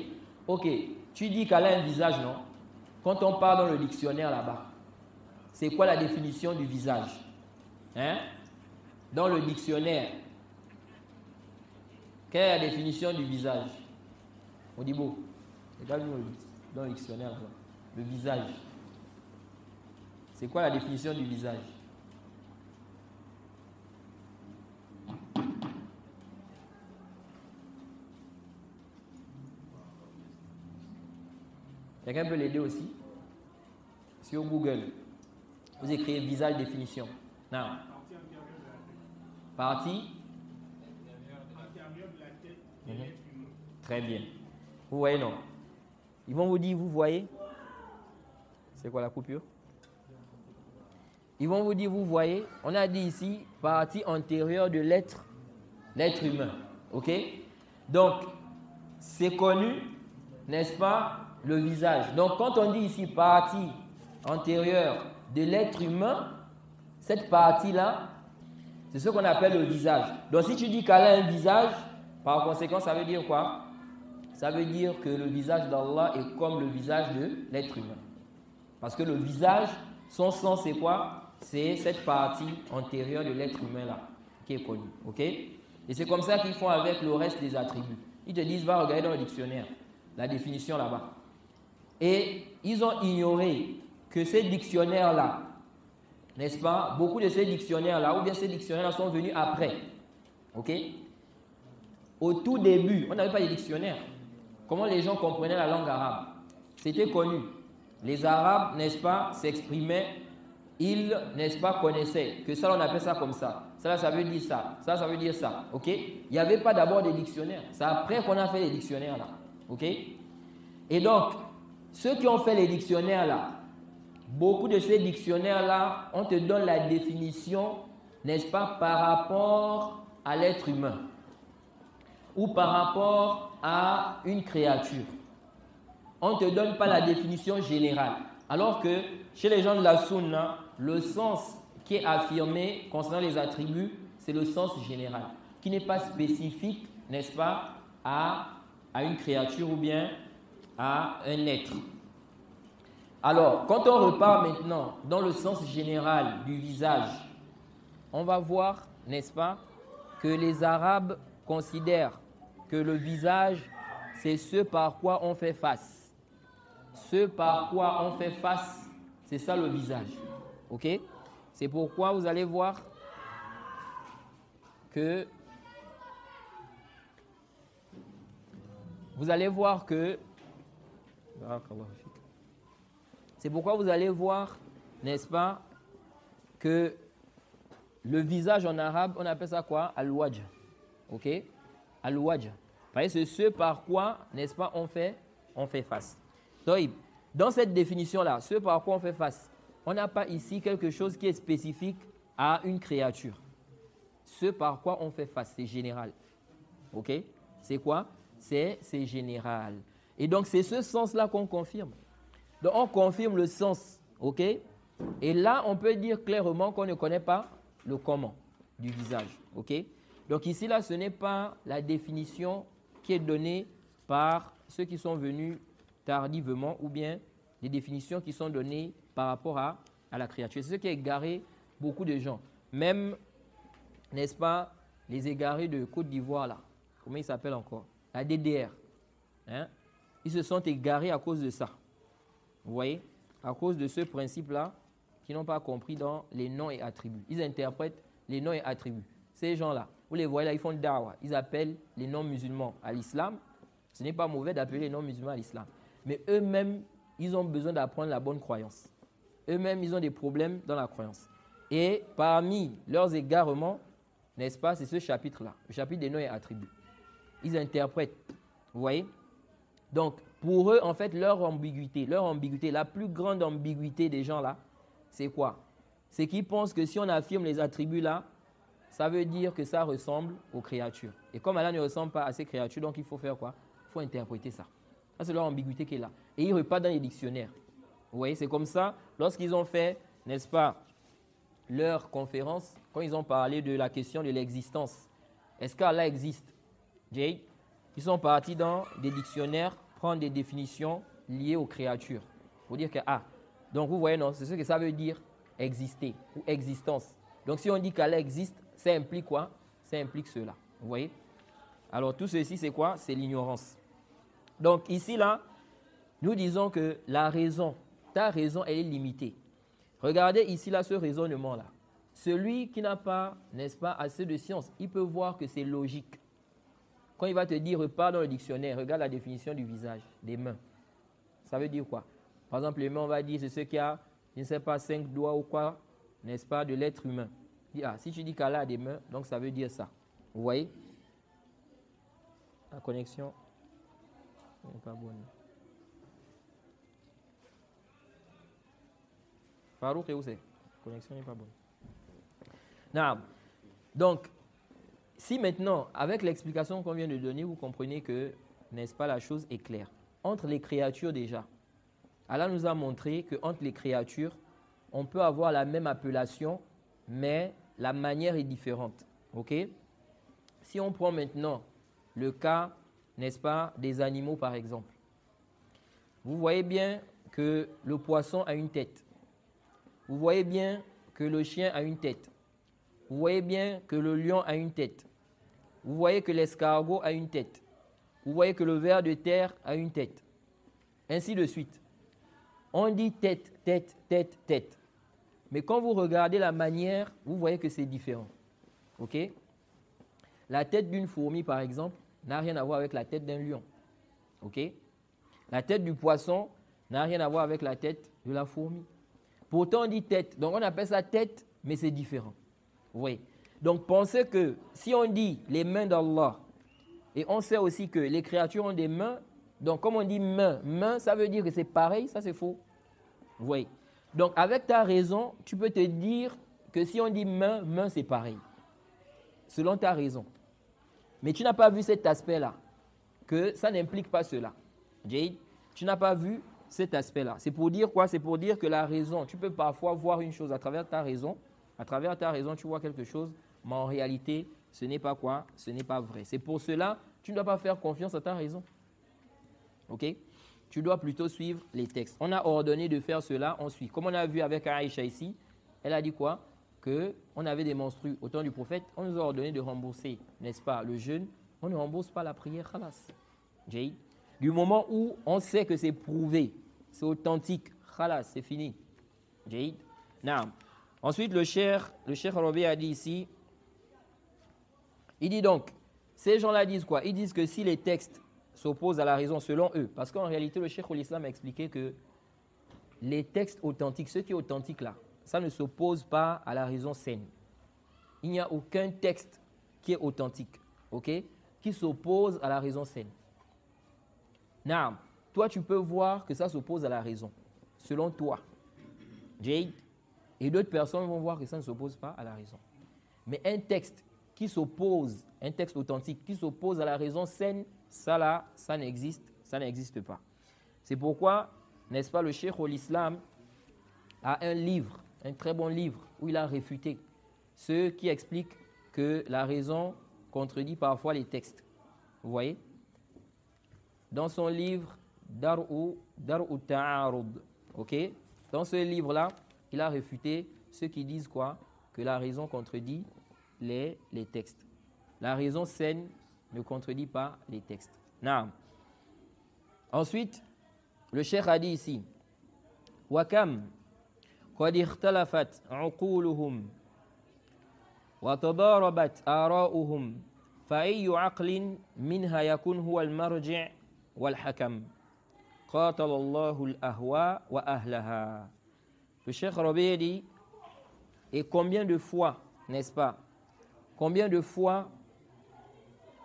ok, Tu dis qu'Allah a un visage, non? Quand on parle dans le dictionnaire là-bas, c'est quoi la définition du visage? Hein? Dans le dictionnaire, quelle est la définition du visage? Odibo, c'est pas dans le dictionnaire là-bas. Le visage. C'est quoi la définition du visage? Quelqu'un peut l'aider aussi? Sur Google, vous écrivez visage définition. Non. Partie Très bien. Vous voyez, non? Ils vont vous dire, vous voyez? C'est quoi la coupure? Ils vont vous dire, vous voyez? On a dit ici, partie antérieure de l'être humain. OK? Donc, c'est connu, n'est-ce pas, le visage. Donc, quand on dit ici partie antérieure de l'être humain, cette partie-là, c'est ce qu'on appelle le visage. Donc, si tu dis qu'elle a un visage, par conséquent, ça veut dire quoi? Ça veut dire que le visage d'Allah est comme le visage de l'être humain. Parce que le visage, son sens, c'est quoi? C'est cette partie antérieure de l'être humain là, qui est connue. OK? Et c'est comme ça qu'ils font avec le reste des attributs. Ils te disent, va regarder dans le dictionnaire, la définition là-bas. Et ils ont ignoré que ces dictionnaires-là, n'est-ce pas? Beaucoup de ces dictionnaires-là, ou bien ces dictionnaires-là sont venus après. OK? Au tout début, on n'avait pas de dictionnaire. Comment les gens comprenaient la langue arabe? C'était connu. Les Arabes, n'est-ce pas, s'exprimaient, ils, n'est-ce pas, connaissaient que ça, on appelle ça comme ça. Ça veut dire ça. Ça veut dire ça. OK? Il n'y avait pas d'abord des dictionnaires. C'est après qu'on a fait les dictionnaires là. OK? Et donc, ceux qui ont fait les dictionnaires là, beaucoup de ces dictionnaires là, on te donne la définition, n'est-ce pas, par rapport à l'être humain ou par rapport à une créature. On ne te donne pas la définition générale. Alors que chez les gens de la Sunna, le sens qui est affirmé concernant les attributs, c'est le sens général, qui n'est pas spécifique, n'est-ce pas, à une créature ou bien à un être. Alors, quand on repart maintenant dans le sens général du visage, on va voir, n'est-ce pas, que les Arabes considèrent que le visage, c'est ce par quoi on fait face. Ce par quoi on fait face, c'est ça le visage. OK? C'est pourquoi vous allez voir que c'est pourquoi vous allez voir, n'est-ce pas, que le visage en arabe, on appelle ça quoi? Al-wajh. OK? Al-wajh. C'est ce par quoi, n'est-ce pas, on fait face. Donc, dans cette définition-là, ce par quoi on fait face, on n'a pas ici quelque chose qui est spécifique à une créature. Ce par quoi on fait face, c'est général. OK? C'est quoi? C'est général. Et donc, c'est ce sens-là qu'on confirme. Donc, on confirme le sens. OK? Et là, on peut dire clairement qu'on ne connaît pas le comment du visage. OK? Donc, ici, là, ce n'est pas la définition qui est donnée par ceux qui sont venus tardivement ou bien des définitions qui sont données par rapport à la créature. C'est ce qui a égaré beaucoup de gens. Même, n'est-ce pas, les égarés de Côte d'Ivoire, là. Comment ils s'appellent encore? La DDR. Hein? Ils se sont égarés à cause de ça. Vous voyez? À cause de ce principe-là qu'ils n'ont pas compris dans les noms et attributs. Ils interprètent les noms et attributs. Ces gens-là, vous les voyez là, ils font le da'wah. Ils appellent les noms musulmans à l'islam. Ce n'est pas mauvais d'appeler les noms musulmans à l'islam. Mais eux-mêmes, ils ont besoin d'apprendre la bonne croyance. Eux-mêmes, ils ont des problèmes dans la croyance. Et parmi leurs égarements, n'est-ce pas, c'est ce chapitre-là, le chapitre des noms et attributs. Ils interprètent, vous voyez? Donc, pour eux, en fait, leur ambiguïté, la plus grande ambiguïté des gens là, c'est quoi? C'est qu'ils pensent que si on affirme les attributs là, ça veut dire que ça ressemble aux créatures. Et comme Allah ne ressemble pas à ces créatures, donc il faut faire quoi? Il faut interpréter ça. Ça, c'est leur ambiguïté qui est là. Et ils repartent dans les dictionnaires. Vous voyez, c'est comme ça, lorsqu'ils ont fait, n'est-ce pas, leur conférence, quand ils ont parlé de la question de l'existence, est-ce qu'Allah existe? Jay, ils sont partis dans des dictionnaires prendre des définitions liées aux créatures. Pour dire que, donc vous voyez, non, c'est ce que ça veut dire exister ou existence. Donc si on dit qu'Allah existe, ça implique quoi? Ça implique cela. Vous voyez? Alors tout ceci, c'est quoi? C'est l'ignorance. Donc ici, là, nous disons que la raison, ta raison, elle est limitée. Regardez ici, là, ce raisonnement-là. Celui qui n'a pas, n'est-ce pas, assez de science, il peut voir que c'est logique. Quand il va te dire, repars dans le dictionnaire, regarde la définition du visage, des mains. Ça veut dire quoi? Par exemple, les mains, on va dire, c'est ce qui a, je ne sais pas, 5 doigts ou quoi, n'est-ce pas, de l'être humain. Si tu dis qu'Allah a des mains, donc ça veut dire ça. Vous voyez? La connexion n'est pas bonne. Farouk, où c'est? La connexion n'est pas bonne. Non. Donc, si maintenant, avec l'explication qu'on vient de donner, vous comprenez que, n'est-ce pas, la chose est claire. Entre les créatures déjà, Allah nous a montré qu'entre les créatures, on peut avoir la même appellation, mais la manière est différente. Ok? Si on prend maintenant le cas, n'est-ce pas, des animaux par exemple. Vous voyez bien que le poisson a une tête. Vous voyez bien que le chien a une tête. Vous voyez bien que le lion a une tête. Vous voyez que l'escargot a une tête. Vous voyez que le ver de terre a une tête. Ainsi de suite. On dit tête, tête, tête, tête. Mais quand vous regardez la manière, vous voyez que c'est différent. Ok? La tête d'une fourmi, par exemple, n'a rien à voir avec la tête d'un lion. Ok? La tête du poisson n'a rien à voir avec la tête de la fourmi. Pourtant, on dit tête. Donc, on appelle ça tête, mais c'est différent. Vous voyez? Donc, pensez que si on dit les mains d'Allah, et on sait aussi que les créatures ont des mains, donc comme on dit main, main, ça veut dire que c'est pareil, ça c'est faux. Vous voyez? Donc, avec ta raison, tu peux te dire que si on dit main, main c'est pareil. Selon ta raison. Mais tu n'as pas vu cet aspect-là, que ça n'implique pas cela. Jade, tu n'as pas vu cet aspect-là. C'est pour dire quoi? C'est pour dire que la raison, tu peux parfois voir une chose à travers ta raison. À travers ta raison, tu vois quelque chose, mais en réalité, ce n'est pas quoi? Ce n'est pas vrai. C'est pour cela, tu ne dois pas faire confiance à ta raison. Ok? Tu dois plutôt suivre les textes. On a ordonné de faire cela, on suit. Comme on a vu avec Aïcha ici, elle a dit quoi? Qu'on avait des menstrues au temps du prophète, on nous a ordonné de rembourser, n'est-ce pas, le jeûne. On ne rembourse pas la prière, khalas. Jay. Du moment où on sait que c'est prouvé, c'est authentique, khalas, c'est fini. Jay. Naam. Ensuite, le cheikh Rabi a dit ici, il dit donc, ces gens-là disent quoi? Ils disent que si les textes s'opposent à la raison selon eux, parce qu'en réalité, le cheikh l'Islam a expliqué que les textes authentiques, ce qui est authentique là, ça ne s'oppose pas à la raison saine. Il n'y a aucun texte qui est authentique, ok, qui s'oppose à la raison saine. Naam, toi tu peux voir que ça s'oppose à la raison, selon toi, Jade, et d'autres personnes vont voir que ça ne s'oppose pas à la raison. Mais un texte qui s'oppose, un texte authentique qui s'oppose à la raison saine, ça là, ça n'existe pas. C'est pourquoi, n'est-ce pas, le cheikh l'Islam a un livre, un très bon livre, où il a réfuté ceux qui expliquent que la raison contredit parfois les textes. Vous voyez? Dans son livre Dar'u Ta'arud, ok? Dans ce livre-là, il a réfuté ceux qui disent quoi? Que la raison contredit les textes. La raison saine ne contredit pas les textes. Naam. Ensuite, le cheikh a dit ici, Wakam قد اختلفت عقولهم وتضاربت آراؤهم فأي عقل منها يكون هو المرجع والحكم قاتل الله الأهواء وأهلها. Le cheikh Rabi dit, et combien de fois, n'est-ce pas, combien de fois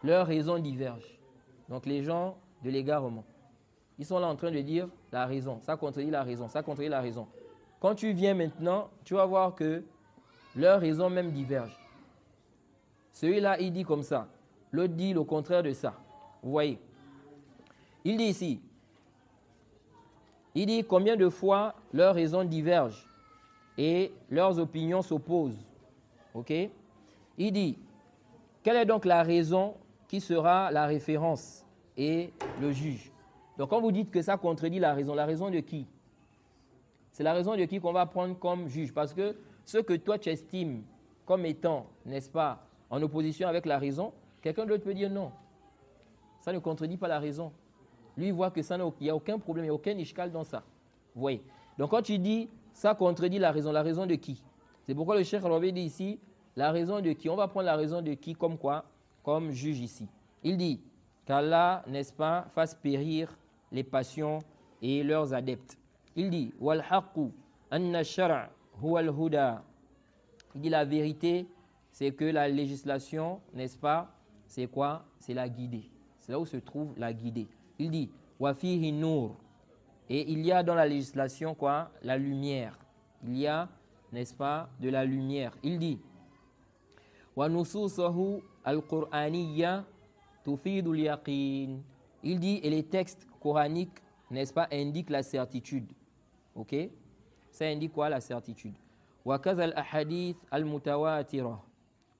leurs raisons divergent. Donc les gens de l'égarement, ils sont là en train de dire la raison, ça contredit la raison, ça contredit la raison. Quand tu viens maintenant, tu vas voir que leurs raisons même divergent. Celui-là, il dit comme ça. L'autre dit le contraire de ça. Vous voyez? Il dit ici, il dit combien de fois leurs raisons divergent et leurs opinions s'opposent. Ok? Il dit, quelle est donc la raison qui sera la référence et le juge? Donc quand vous dites que ça contredit la raison de qui? C'est la raison de qui qu'on va prendre comme juge. Parce que ce que toi tu estimes comme étant, n'est-ce pas, en opposition avec la raison, quelqu'un d'autre peut dire non. Ça ne contredit pas la raison. Lui, il voit que ça il n'y a aucun problème, il n'y a aucun ishkal dans ça. Vous voyez? Donc quand tu dis ça contredit la raison de qui? C'est pourquoi le Cheikh Rabi dit ici, la raison de qui? On va prendre la raison de qui comme quoi? Comme juge ici. Il dit qu'Allah, n'est-ce pas, fasse périr les passions et leurs adeptes. Il dit wal haqqu anna shara huwa al huda. Il dit la vérité, c'est que la législation, n'est-ce pas, c'est quoi? C'est la guidée. C'est là où se trouve la guidée. Il dit wa fihi nur. Et il y a dans la législation quoi? La lumière. Il y a, n'est-ce pas, de la lumière. Il dit wa nususahu al-Qur'aniyya tufidul yaqin. Il dit et les textes coraniques, n'est-ce pas, indiquent la certitude. OK? Ça indique quoi? La certitude. Wa kaza al-ahadith al-mutawatira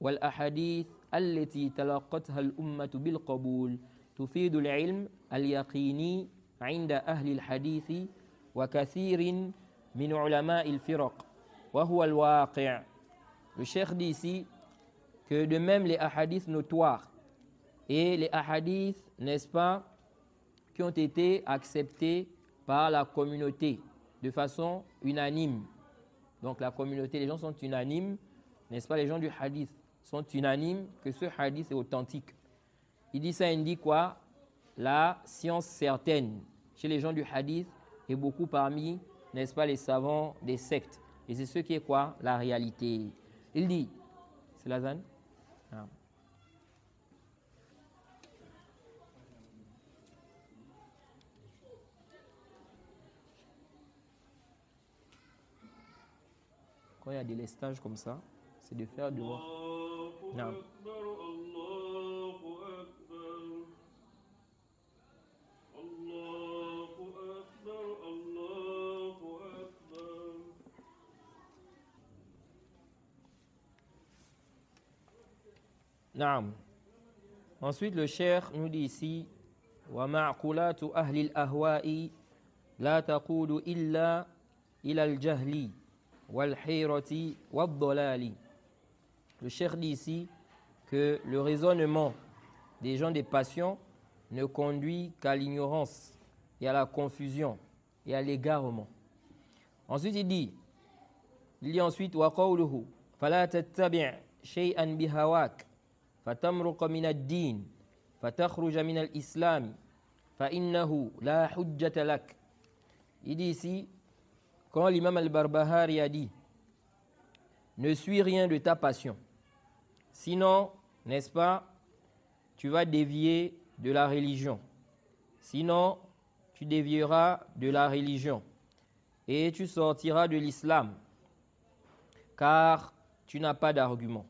wal ahadith allati talaqatha al-ummatu bil qabul tufidul ilm al-yaqini عند أهل الحديث وكثير من علماء الفرق وهو الواقع. Le cheikh dit ici que de même les ahadiths notoires et les ahadiths, n'est-ce pas, qui ont été acceptés par la communauté de façon unanime. Donc la communauté, les gens sont unanimes, n'est-ce pas, les gens du hadith sont unanimes que ce hadith est authentique. Il dit ça indique quoi? La science certaine chez les gens du hadith et beaucoup parmi, n'est-ce pas, les savants des sectes. Et c'est ce qui est quoi? La réalité. Il dit, c'est la zane? Ah. Quand il y a des lestages comme ça, c'est de faire devant. Non. Naam. Ensuite, le cheikh nous dit ici wa ma'qulatu ahli al-ahwa'i la taqulu illa ila al-jahli wal-hayrati wad-dalali. Le cheikh dit ici que le raisonnement des gens des passions ne conduit qu'à l'ignorance et à la confusion et à l'égarement. Ensuite, il dit ensuite wa qawluhu fala tattabi' shay'an bihawak فتمرق من الدين فتخرج من الإسلام فإنه لا حجة لك. Il dit ici, quand l'imam al-Barbahari a dit ne suis rien de ta passion, sinon, n'est-ce pas, tu vas dévier de la religion. Sinon, tu dévieras de la religion et tu sortiras de l'islam car tu n'as pas d'argument.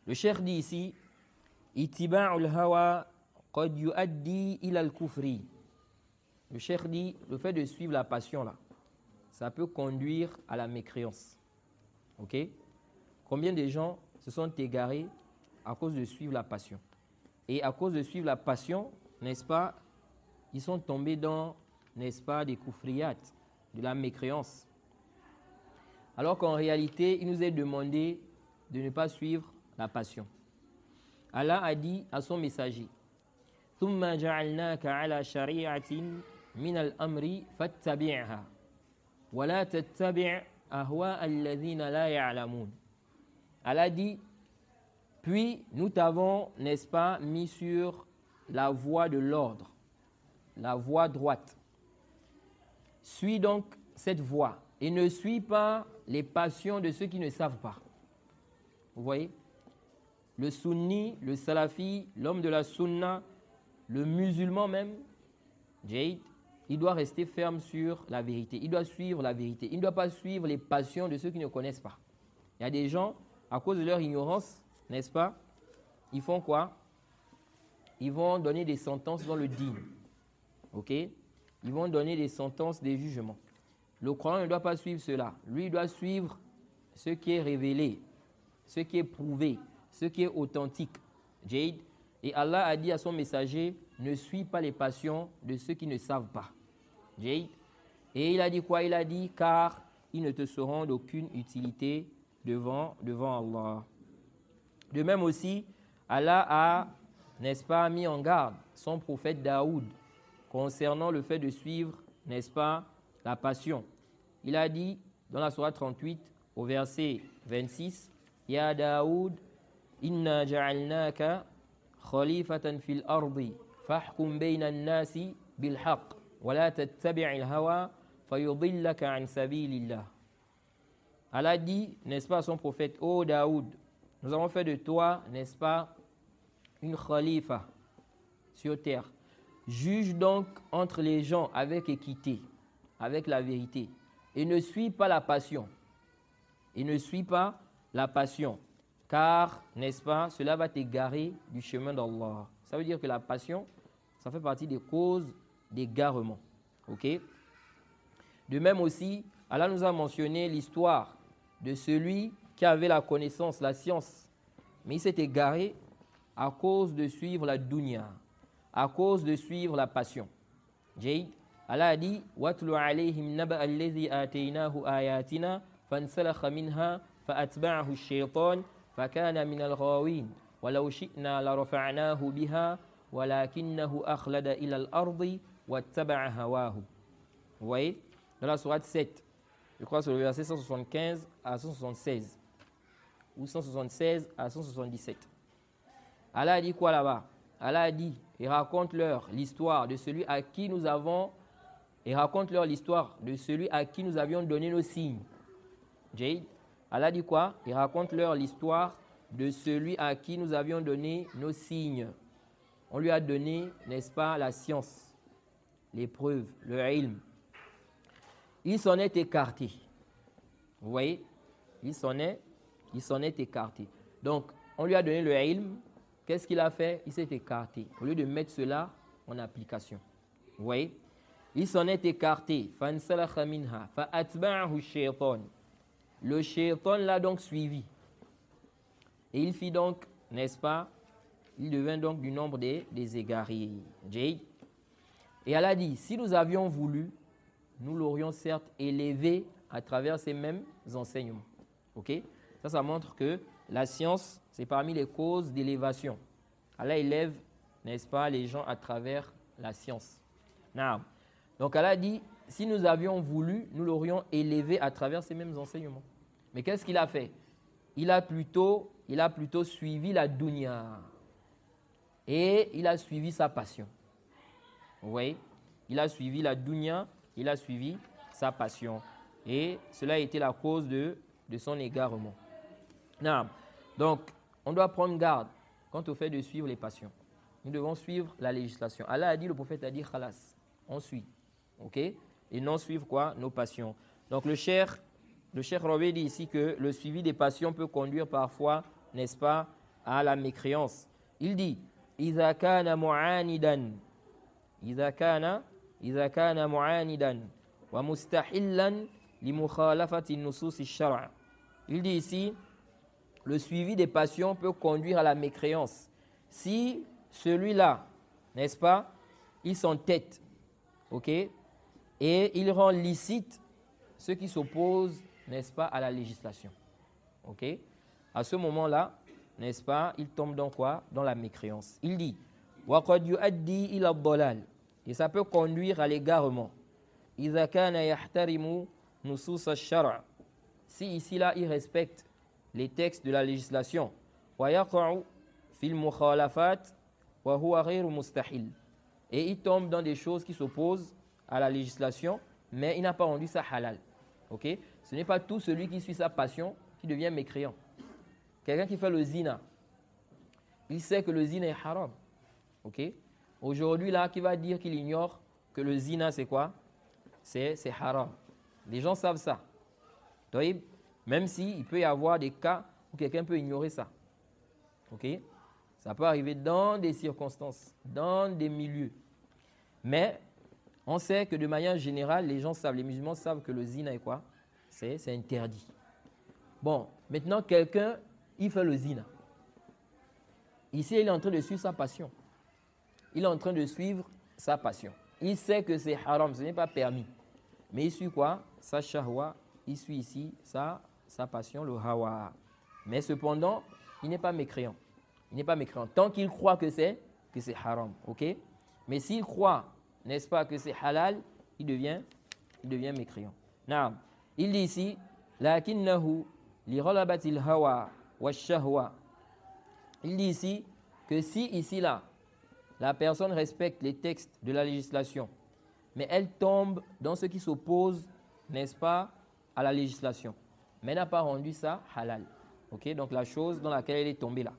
Le cheikh dit ici ittiba'ul hawa qad yuaddi ila al-kufri. Le cheikh dit le fait de suivre la passion là, ça peut conduire à la mécréance. OK? Combien de gens se sont égarés à cause de suivre la passion? Et à cause de suivre la passion, n'est-ce pas, ils sont tombés dans, n'est-ce pas, des kufriyat, de la mécréance. Alors qu'en réalité, il nous est demandé de ne pas suivre la passion. Allah a dit à son messager ثُمَّ جَعَلْنَاكَ عَلَى شَرِيعَةٍ مِنَ الْأَمْرِ فَاتَّبِعْهَا وَلَا تَتَّبِعْ أَهْوَاءَ الَّذِينَ لَا يَعْلَمُونَ. Allah dit puis nous t'avons, n'est-ce pas, mis sur la voie de l'ordre, la voie droite. Suis donc cette voie et ne suis pas les passions de ceux qui ne savent pas. Vous voyez? Le sunni, le salafi, l'homme de la sunna, le musulman même, Jade, il doit rester ferme sur la vérité. Il doit suivre la vérité. Il ne doit pas suivre les passions de ceux qui ne connaissent pas. Il y a des gens, à cause de leur ignorance, n'est-ce pas, ils font quoi? Ils vont donner des sentences dans le dîn. OK? Ils vont donner des sentences, des jugements. Le croyant ne doit pas suivre cela. Lui, il doit suivre ce qui est révélé, ce qui est prouvé, ce qui est authentique. Jade, Et Allah a dit à son messager, ne suis pas les passions de ceux qui ne savent pas. Et il a dit quoi? Il a dit, car ils ne te seront d'aucune utilité devant Allah. De même aussi, Allah a, n'est-ce pas, mis en garde son prophète Daoud concernant le fait de suivre, n'est-ce pas, la passion. Il a dit dans la sourate 38, au verset 26, Ya Daoud, inna ja'alnaka khalifatan fil ardi, fahkum bayna an-nasi bil haqq, wa la tattabi'il hawa, fayudillaka an sabilillah. Allah dit, n'est-ce pas, à son prophète, ô Daoud, nous avons fait de toi, n'est-ce pas, une khalifa sur terre. Juge donc entre les gens avec équité, avec la vérité. Et ne suis pas la passion. Et ne suis pas la passion. Car, n'est-ce pas, cela va t'égarer du chemin d'Allah. Ça veut dire que la passion, ça fait partie des causes d'égarement. Ok? De même aussi, Allah nous a mentionné l'histoire de celui qui avait la connaissance, la science. Mais il s'est égaré à cause de suivre la dunya, à cause de suivre la passion. Jade, Allah a dit Watlu alayhim naba alladhi ataynahu ayatina fansalakha minha fa'atba'ahu ash-shaytan fakana min al-ghawin walau shi'na la rafa'nahu biha walakinnahu akhlada ila al-ardi wattaba'a hawahu. Vous voyez, dans la sourate 7, je crois sur le verset 175 à 176 ou 176 à 177. Allah a dit quoi là-bas? Allah a dit, et raconte-leur l'histoire de celui à qui nous avons, et raconte-leur l'histoire de celui à qui nous avions donné nos signes. Jade, Allah dit quoi? Et raconte-leur l'histoire de celui à qui nous avions donné nos signes. On lui a donné, n'est-ce pas, la science, l'épreuve, le ilm. Il s'en est écarté. Vous voyez? Il s'en est écarté. Donc, on lui a donné le ilm. Qu'est-ce qu'il a fait? Il s'est écarté. Au lieu de mettre cela en application. Vous voyez? Il s'en est écarté. فَانْسَلَخَ مِنْهَا فَأَتْبَعَهُ الشَّيْطَانُ. Le shaitan l'a donc suivi. Et il fit donc, n'est-ce pas? Il devint donc du nombre des égarés. Jade. Et Allah dit, si nous avions voulu, nous l'aurions certes élevé à travers ces mêmes enseignements. Ok? Ça montre que la science, c'est parmi les causes d'élévation. Allah élève, n'est-ce pas, les gens à travers la science. Now. Donc Allah dit, si nous avions voulu, nous l'aurions élevé à travers ces mêmes enseignements. Mais qu'est-ce qu'il a fait? Il a plutôt suivi la dunya. Et il a suivi sa passion. Vous voyez? Il a suivi la dunya, il a suivi sa passion. Et cela a été la cause de son égarement. Non. Donc, on doit prendre garde quant au fait de suivre les passions. Nous devons suivre la législation. Allah a dit, le prophète a dit, khalas, on suit. Ok? Et non suivre quoi? Nos passions. Donc, le cheikh Rabi dit ici que le suivi des passions peut conduire parfois, n'est-ce pas, à la mécréance. Il dit, إذا كان معاندا ومستحلا لمخالفة النصوص الشرع. Il dit ici, le suivi des passions peut conduire à la mécréance. Si celui-là, n'est-ce pas, il s'entête, ok, et il rend licite ce qui s'oppose, n'est-ce pas, à la législation. Ok? À ce moment-là, n'est-ce pas, il tombe dans quoi? Dans la mécréance. Il dit, وَقَدْ يُؤَدِّي إِلَى الضَّلَالِ. Et ça peut conduire à l'égarement. إِذَا كَانَ يَحْتَرِمُ نُصُوصَ الشَّرْعِ. Si ici, là, il respecte les textes de la législation. وَيَقَعُ فِي الْمُخَالَفَاتِ وَهُوَ غَيْرُ مُسْتَحِلٍ. Et il tombe dans des choses qui s'opposent à la législation, mais il n'a pas rendu ça halal. Ok? Ce n'est pas tout celui qui suit sa passion qui devient mécréant. Quelqu'un qui fait le zina, il sait que le zina est haram. Ok? Aujourd'hui, là, qui va dire qu'il ignore que le zina, c'est quoi? C'est haram. Les gens savent ça. Donc, même s'il peut y avoir des cas où quelqu'un peut ignorer ça. Ok? Ça peut arriver dans des circonstances, dans des milieux. Mais on sait que de manière générale, les gens savent, les musulmans savent que le zina est quoi? C'est interdit. Bon, maintenant quelqu'un, il fait le zina. Ici, il est en train de suivre sa passion. Il est en train de suivre sa passion. Il sait que c'est haram, ce n'est pas permis. Mais il suit quoi? Sa shahwa, il suit ici sa passion, le hawa. Mais cependant, il n'est pas mécréant. Il n'est pas mécréant. Tant qu'il croit que c'est haram. Ok? Mais s'il croit, n'est-ce pas, que c'est halal, il devient mécréant. Naam. Il dit ici, lakinnahu li ghalabatil hawa wa shahwa. Il dit ici que si ici là, la personne respecte les textes de la législation, mais elle tombe dans ce qui s'oppose, n'est-ce pas, à la législation, mais n'a pas rendu ça halal. Ok? Donc la chose dans laquelle elle est tombée là.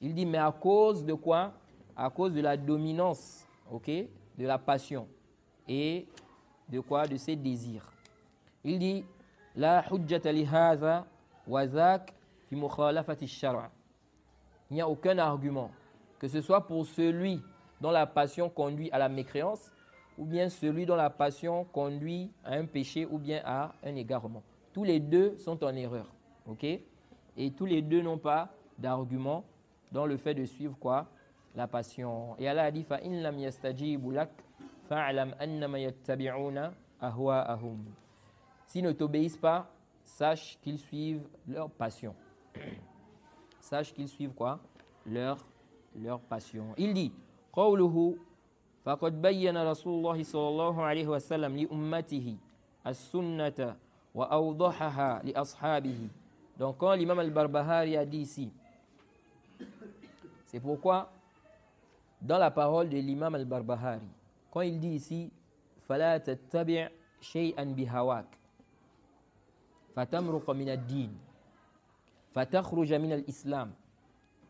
Il dit, mais à cause de quoi? À cause de la dominance, ok, de la passion et de quoi? De ses désirs. Il dit, la hujjata li hadha wa dhak fi mukhalafati shara. Il n'y a aucun argument, que ce soit pour celui dont la passion conduit à la mécréance, ou bien celui dont la passion conduit à un péché, ou bien à un égarement. Tous les deux sont en erreur, ok? Et tous les deux n'ont pas d'argument dans le fait de suivre quoi? La passion. Et Allah a dit, fa in lam yastajibu lak fa'lam annama yattabi'una ahwa'ahum. S'ils ne t'obéissent pas, sache qu'ils suivent leur passion. Sache qu'ils suivent quoi? Leur passion. Il dit, qawluhu faqad bayyana Rasulullah sallallahu alayhi wa sallam li ummatihi as-sunnata wa awdahaha li ashabihi. Donc quand l'imam al-Barbahari a dit ici, c'est pourquoi dans la parole de l'imam al-Barbahari, quand il dit ici, fala tattabi' shay'an bihawak fatamruqa min ad-din fatakhruja min al-islam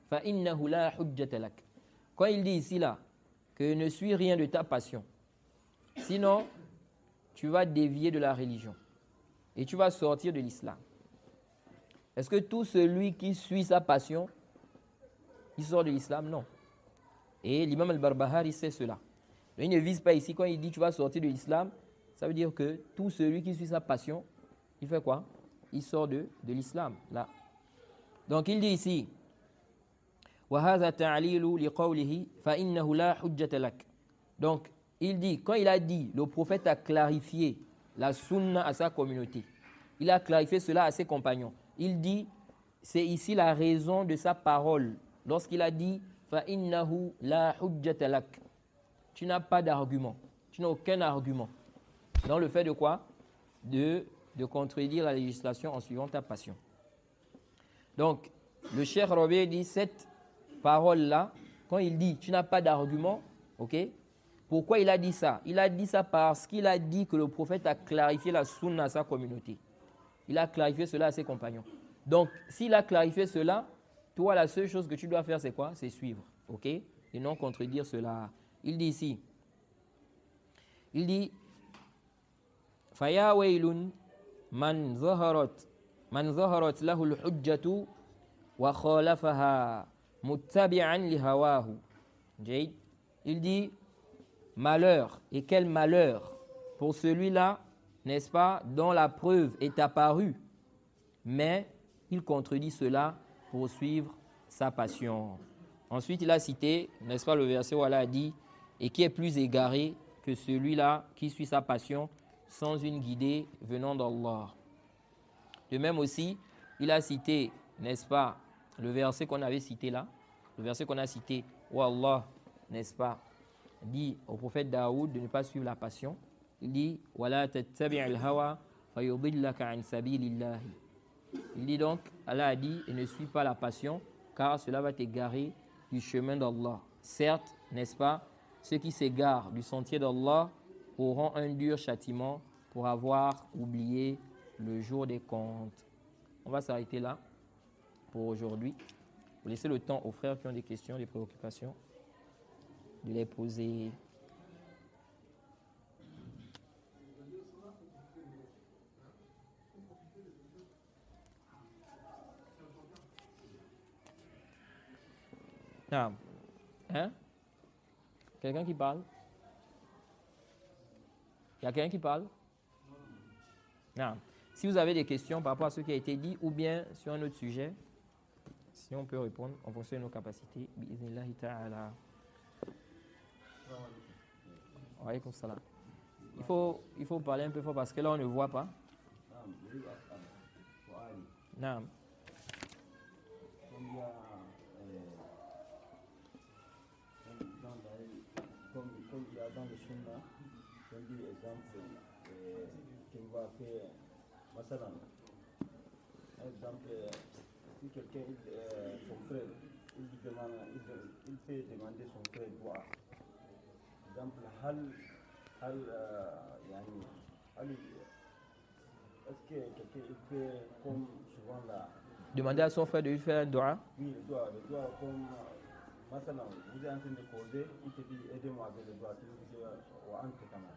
fa innahu la hujjata lak. Quand il dit ici là que ne suis rien de ta passion, sinon tu vas dévier de la religion et tu vas sortir de l'islam. Est-ce que tout celui qui suit sa passion, il sort de l'islam? Non. Et l'imam al-Barbahari sait cela. Il ne vise pas ici, quand il dit tu vas sortir de l'islam, ça veut dire que tout celui qui suit sa passion, il fait quoi? Il sort de l'islam. Là. Donc il dit ici, وَهَذَا تَعْلِيلُ لِقَوْلِهِ فَإِنَّهُ لَا حُجَّةَ لَكَ. Donc il dit, quand il a dit, le prophète a clarifié la sunna à sa communauté. Il a clarifié cela à ses compagnons. Il dit, c'est ici la raison de sa parole. Lorsqu'il a dit, فَإِنَّهُ لَا حُجَّةَ لَكَ. Tu n'as pas d'argument. Tu n'as aucun argument. Dans le fait de quoi? De contredire la législation en suivant ta passion. Donc, le Cheikh Rabi dit, cette parole-là, quand il dit, tu n'as pas d'argument, ok? Pourquoi il a dit ça? Il a dit ça parce qu'il a dit que le prophète a clarifié la sunna à sa communauté. Il a clarifié cela à ses compagnons. Donc, s'il a clarifié cela, toi, la seule chose que tu dois faire, c'est quoi? C'est suivre, ok? Et non contredire cela. Il dit ici, il dit, Faya waylun man zaharat lahu al-hujjatu wa khalafaha muttabi'an li hawahu. Il dit, malheur, et quel malheur pour celui-là, n'est-ce pas, dont la preuve est apparue, mais il contredit cela pour suivre sa passion. Ensuite, il a cité, n'est-ce pas, le verset où Allah a dit, et qui est plus égaré que celui-là qui suit sa passion sans une guidée venant d'Allah. De même aussi, il a cité, n'est-ce pas, le verset qu'on avait cité là, le verset qu'on a cité où Allah, n'est-ce pas, dit au prophète Daoud de ne pas suivre la passion. Il dit, وَلَا تَتَّبِعِ الْهَوَى فَيُضِلَّكَ عَنْ سَبِيلِ اللَّهِ. Il dit donc, Allah a dit, et ne suis pas la passion, car cela va t'égarer du chemin d'Allah. Certes, n'est-ce pas, ceux qui s'égarent du sentier d'Allah auront un dur châtiment pour avoir oublié le jour des comptes. On va s'arrêter là pour aujourd'hui. Vous laissez le temps aux frères qui ont des questions, des préoccupations, de les poser. Ah. Hein? Quelqu'un qui parle? Il y a quelqu'un qui parle? Non. Si vous avez des questions par rapport à ce qui a été dit ou bien sur un autre sujet, Si on peut répondre en fonction de nos capacités, bi'idhnillahi ta'ala. Wa alaykoum salam. Il faut parler un peu fort parce que là on ne voit pas. Naam. Comme il y a dans le sunna, on dit exemple qu'il va faire, masalan, exemple, si quelqu'un, son frère, il peut demander son frère doigt. Exemple, est-ce que quelqu'un peut, comme souvent là, Demander à son frère de lui faire un doigt. oui, le doigt comme, maintenant, vous êtes en train de causer, il te dit aidez-moi avec le doigt, tu lui dis wa anta kaman.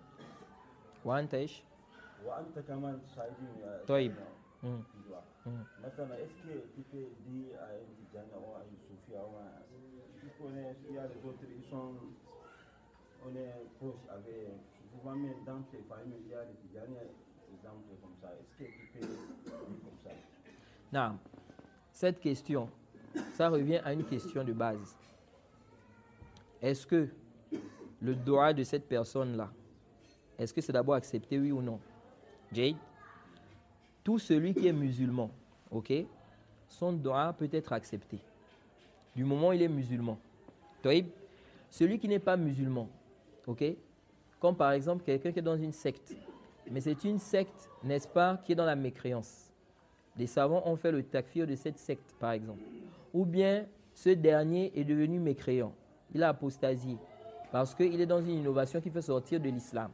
Wa anta ish? Wa anta kaman shahidin. Taïb. Maintenant, est-ce que tu peux dire à un Tidjani ou à une Soufia ou à il y a les autres, on est proche avec, souvent même dans ces familles, il y a des Tidjani, exemple comme ça. Est-ce que tu peux dire comme ça? Non. Cette question, ça revient à une question de base. Est-ce que le doigt de cette personne-là, est-ce que c'est d'abord accepté, oui ou non? Jade, tout celui qui est musulman, ok, son doigt peut être accepté. Du moment où il est musulman. Taïb, celui qui n'est pas musulman, ok, comme par exemple quelqu'un qui est dans une secte, mais c'est une secte, n'est-ce pas, qui est dans la mécréance. Les savants ont fait le takfir de cette secte, par exemple. Ou bien, ce dernier est devenu mécréant. Il a apostasié parce qu'il est dans une innovation qui fait sortir de l'islam.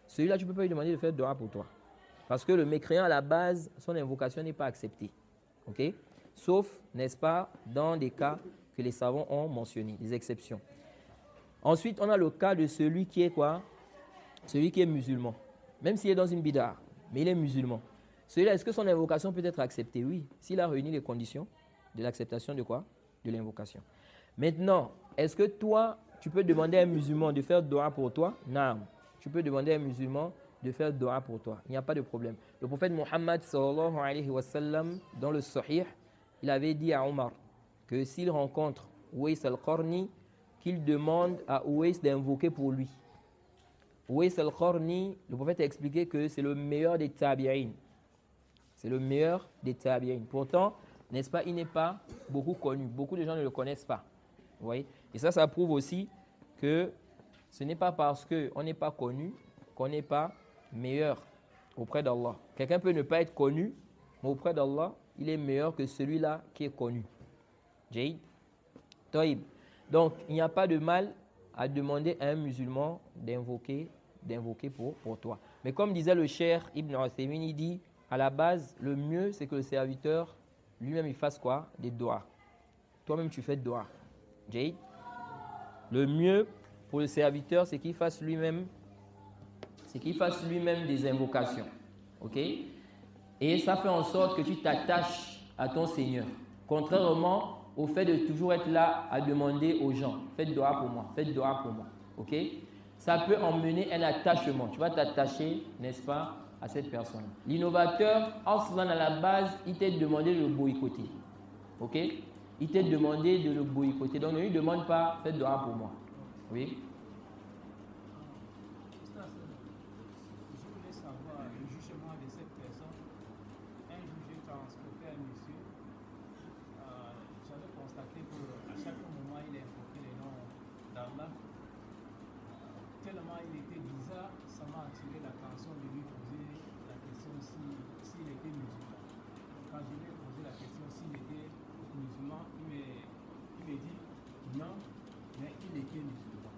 Celui-là, tu ne peux pas lui demander de faire dua pour toi. Parce que le mécréant, à la base, son invocation n'est pas acceptée. Ok? Sauf, n'est-ce pas, dans des cas que les savants ont mentionnés, des exceptions. Ensuite, on a le cas de celui qui est quoi? Celui qui est musulman. Même s'il est dans une bid'a, mais il est musulman. Celui-là, est-ce que son invocation peut être acceptée? Oui, s'il a réuni les conditions de l'acceptation de quoi? De l'invocation. Maintenant, est-ce que toi, tu peux demander à un musulman de faire dua pour toi? Non. Tu peux demander à un musulman de faire dua pour toi. Il n'y a pas de problème. Le prophète Mohammed sallallahu alayhi wa sallam, dans le Sahih, il avait dit à Omar que s'il rencontre Uwais al-Qarni, qu'il demande à Uwais d'invoquer pour lui. Uwais al-Qarni, le prophète a expliqué que c'est le meilleur des tabi'in. C'est le meilleur des tabi'in. Pourtant, n'est-ce pas, il n'est pas beaucoup connu. Beaucoup de gens ne le connaissent pas. Vous voyez? Et ça prouve aussi que ce n'est pas parce qu'on n'est pas connu qu'on n'est pas meilleur auprès d'Allah. Quelqu'un peut ne pas être connu, mais auprès d'Allah, il est meilleur que celui-là qui est connu. Jaïd. Taïb. Donc, il n'y a pas de mal à demander à un musulman d'invoquer pour toi. Mais comme disait le cheikh Ibn Uthaymin, il dit, à la base, le mieux, c'est que le serviteur lui-même, il fasse quoi? Des doigts. Toi-même, tu fais doigts. Jade. Le mieux pour le serviteur, c'est qu'il fasse lui-même des invocations. Ok? Et ça fait en sorte que tu t'attaches à ton Seigneur. Contrairement au fait de toujours être là à demander aux gens, faites doigt pour moi, faites doigt pour moi. Ok? Ça peut emmener un attachement. Tu vas t'attacher, n'est-ce pas, à cette personne. L'innovateur, Aslan à la base, il t'a demandé de le boycotter. Ok? Il t'a demandé de le boycotter. Donc ne lui demande pas, faites doigt pour moi. Oui? Je voulais savoir le jugement de cette personne. Un jour, j'ai transporté un monsieur. J'avais constaté qu'à chaque moment, il invoquait le nom d'Allah. Tellement il était bizarre, ça m'a attiré l'attention de lui poser la question s'il était musulman. Quand je lui ai posé la question s'il était musulman, il me dit non, mais il était musulman.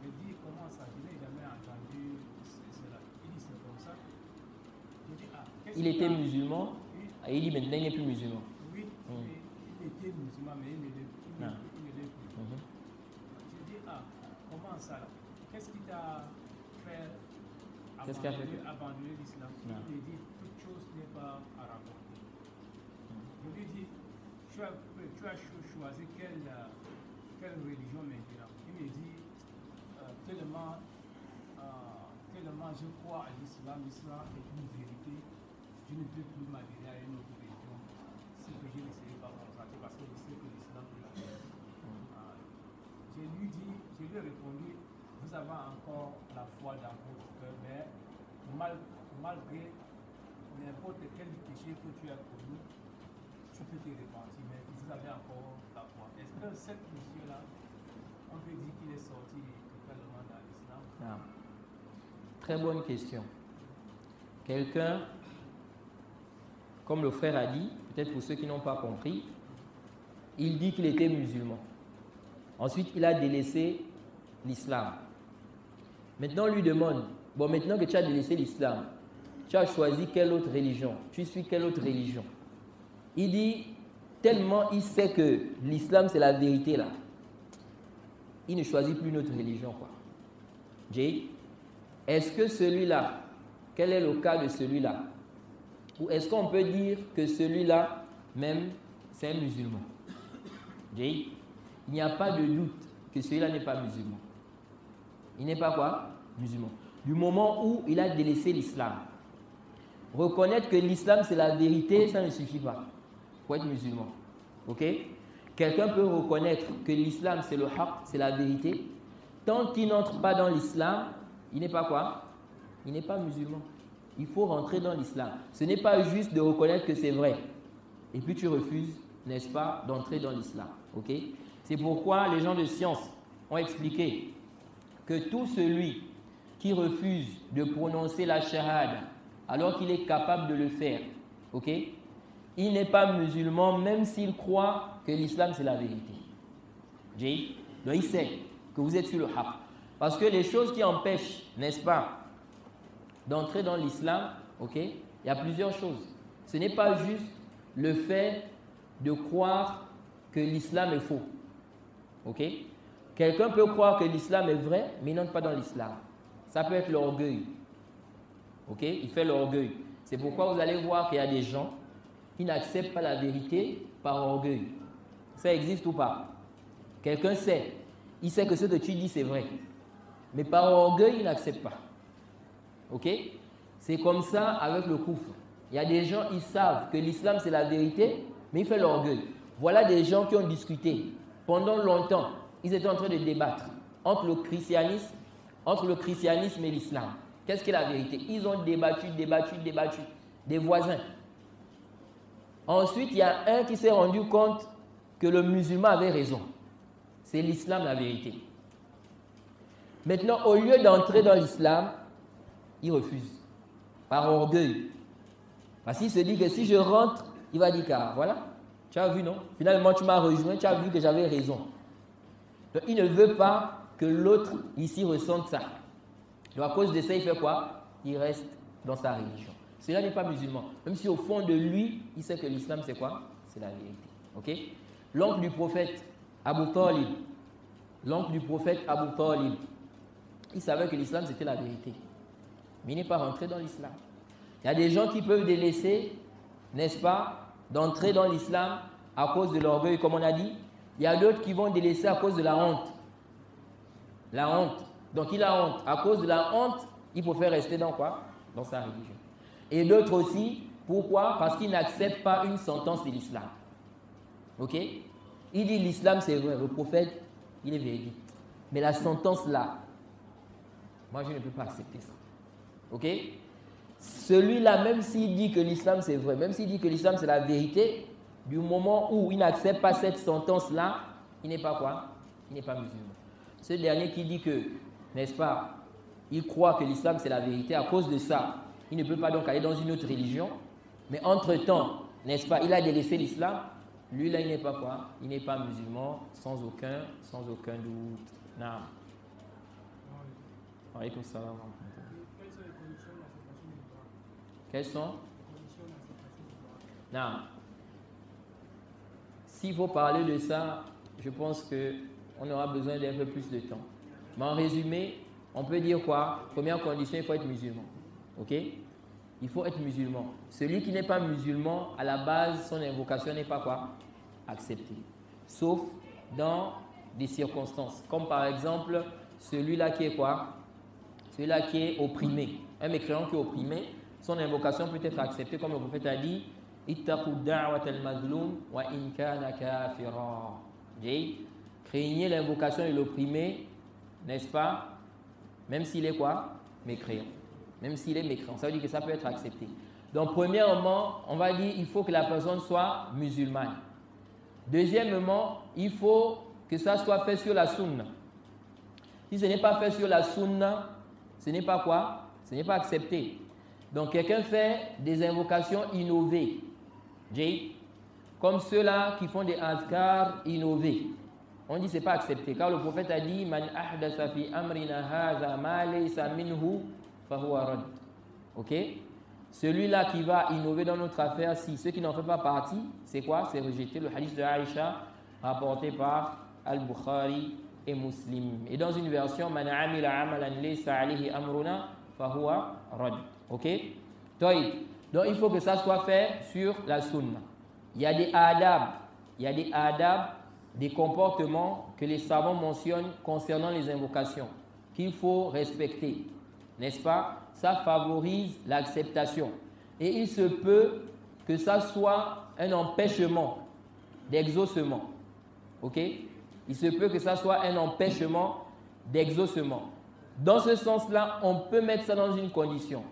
Je me dis comment ça, je n'ai jamais entendu cela. Il dit c'est comme ça. Je dis il était musulman, et il dit maintenant il n'est plus musulman. Oui, il était musulman, mais il ne l'est plus. Je dis comment ça? Qu'est-ce qui t'a fait abandonner l'islam? Il me dit toute chose n'est pas à raconter. Je lui dis tu as choisi quelle religion maintenant? Il me dit tellement je crois à l'islam, l'islam est une vérité, je ne peux plus m'adhérer à une autre religion. ce que je ne serai pas consenté parce que je sais que l'islam est la vérité. Je lui ai répondu, vous avez encore la foi dans votre cœur, mais malgré n'importe quel péché que tu as commis, tu peux te repentir, mais vous avez encore la foi. Est-ce que cette monsieur-là, on peut dire qu'il est sorti totalement dans l'islam? Non. Très bonne question. Quelqu'un, comme le frère a dit, peut-être pour ceux qui n'ont pas compris, il dit qu'il était musulman. Ensuite, il a délaissé l'islam. Maintenant, on lui demande, bon, maintenant que tu as délaissé l'islam, tu as choisi quelle autre religion? Tu suis quelle autre religion? Il dit, tellement il sait que l'islam c'est la vérité là, il ne choisit plus une autre religion, quoi. Jay, est-ce que celui-là, quel est le cas de celui-là? Ou est-ce qu'on peut dire que celui-là, même, c'est un musulman? Jay, il n'y a pas de doute que celui-là n'est pas musulman. Il n'est pas quoi? Musulman. Du moment où il a délaissé l'islam. Reconnaître que l'islam c'est la vérité, ça ne suffit pas pour être musulman. Ok? Quelqu'un peut reconnaître que l'islam c'est le haqq, c'est la vérité. Tant qu'il n'entre pas dans l'islam, il n'est pas quoi? Il n'est pas musulman. Il faut rentrer dans l'islam. Ce n'est pas juste de reconnaître que c'est vrai. Et puis tu refuses, n'est-ce pas, d'entrer dans l'islam. Ok? C'est pourquoi les gens de science ont expliqué que tout celui qui refuse de prononcer la shahada alors qu'il est capable de le faire, ok? Il n'est pas musulman même s'il croit que l'islam c'est la vérité. Jay, donc il sait que vous êtes sur le haqq. Parce que les choses qui empêchent, n'est-ce pas, d'entrer dans l'islam, ok? Il y a plusieurs choses. Ce n'est pas juste le fait de croire que l'islam est faux, ok? Quelqu'un peut croire que l'islam est vrai, mais il n'entre pas dans l'islam. Ça peut être l'orgueil. Ok? Il fait l'orgueil. C'est pourquoi vous allez voir qu'il y a des gens qui n'acceptent pas la vérité par orgueil. Ça existe ou pas? Quelqu'un sait. Il sait que ce que tu dis c'est vrai. Mais par orgueil, il n'accepte pas. Ok? C'est comme ça avec le kufr. Il y a des gens, ils savent que l'islam c'est la vérité, mais ils font l'orgueil. Voilà des gens qui ont discuté pendant longtemps. Ils étaient en train de débattre entre le christianisme et l'islam. Qu'est-ce qu'est la vérité? Ils ont débattu. Des voisins. Ensuite, il y a un qui s'est rendu compte que le musulman avait raison. C'est l'islam la vérité. Maintenant, au lieu d'entrer dans l'islam, il refuse. Par orgueil. Parce qu'il se dit que si je rentre, il va dire car voilà, tu as vu non? Finalement, tu m'as rejoint, tu as vu que j'avais raison. Donc, il ne veut pas que l'autre ici ressente ça. Donc, à cause de ça, il fait quoi? Il reste dans sa religion. Celui-là n'est pas musulman. Même si au fond de lui, il sait que l'islam, c'est quoi? C'est la vérité. Ok? L'oncle du prophète Abu Talib, il savait que l'islam, c'était la vérité. Mais il n'est pas rentré dans l'islam. Il y a des gens qui peuvent délaisser, n'est-ce pas, d'entrer dans l'islam à cause de l'orgueil, comme on a dit. Il y a d'autres qui vont délaisser à cause de la honte. La honte. Donc il a honte. À cause de la honte, il préfère rester dans quoi? Dans sa religion. Et d'autres aussi, pourquoi? Parce qu'ils n'acceptent pas une sentence de l'islam. Ok? Il dit l'islam c'est vrai, le prophète, il est véridique. Mais la sentence là, moi je ne peux pas accepter ça. Ok? Celui-là, même s'il dit que l'islam c'est vrai, même s'il dit que l'islam c'est la vérité, du moment où il n'accepte pas cette sentence-là, il n'est pas quoi? Il n'est pas musulman. Ce dernier qui dit que, n'est-ce pas, il croit que l'islam c'est la vérité, à cause de ça, il ne peut pas donc aller dans une autre religion, mais entre-temps, n'est-ce pas, il a délaissé l'islam, lui là il n'est pas quoi? Il n'est pas musulman, sans aucun doute. Naam. Alaykoum salam. Quelles sont? Non. S'il faut parler de ça, je pense qu'on aura besoin d'un peu plus de temps. Mais en résumé, on peut dire quoi? Première condition, il faut être musulman. Ok? Il faut être musulman. Celui qui n'est pas musulman, à la base, son invocation n'est pas quoi? Acceptée. Sauf dans des circonstances. Comme par exemple, celui-là qui est quoi? Celui-là qui est opprimé. Un mécréant qui est opprimé, son invocation peut être acceptée, comme le prophète a dit, ittaqu da'wat al-mazlum wa in kana kafira. Craignez l'invocation de l'opprimé, n'est-ce pas? Même s'il est quoi? Mécréant. Même s'il est mécréant. Ça veut dire que ça peut être accepté. Donc, premièrement, on va dire qu'il faut que la personne soit musulmane. Deuxièmement, il faut que ça soit fait sur la sunna. Si ce n'est pas fait sur la sunna, ce n'est pas quoi? Ce n'est pas accepté. Donc, quelqu'un fait des invocations innovées. Comme ceux-là qui font des adhkars innovés. On dit que ce n'est pas accepté. Car le prophète a dit Man ahdatha fi amrina hadha ma laysa minhu fahuwa rad. Ok? Celui-là qui va innover dans notre affaire, si ceux qui n'en font pas partie, c'est quoi? C'est rejeté. Le hadith de Aïcha rapporté par Al-Bukhari et Muslim. Et dans une version Man amila amalan laysa alayhi amruna fahuwa rad. Ok? Donc il faut que ça soit fait sur la sunna. Il y a des adab, des comportements que les savants mentionnent concernant les invocations qu'il faut respecter, n'est-ce pas? Ça favorise l'acceptation. Et il se peut que ça soit un empêchement d'exaucement. Ok? Il se peut que ça soit un empêchement d'exaucement. Dans ce sens-là, on peut mettre ça dans une condition.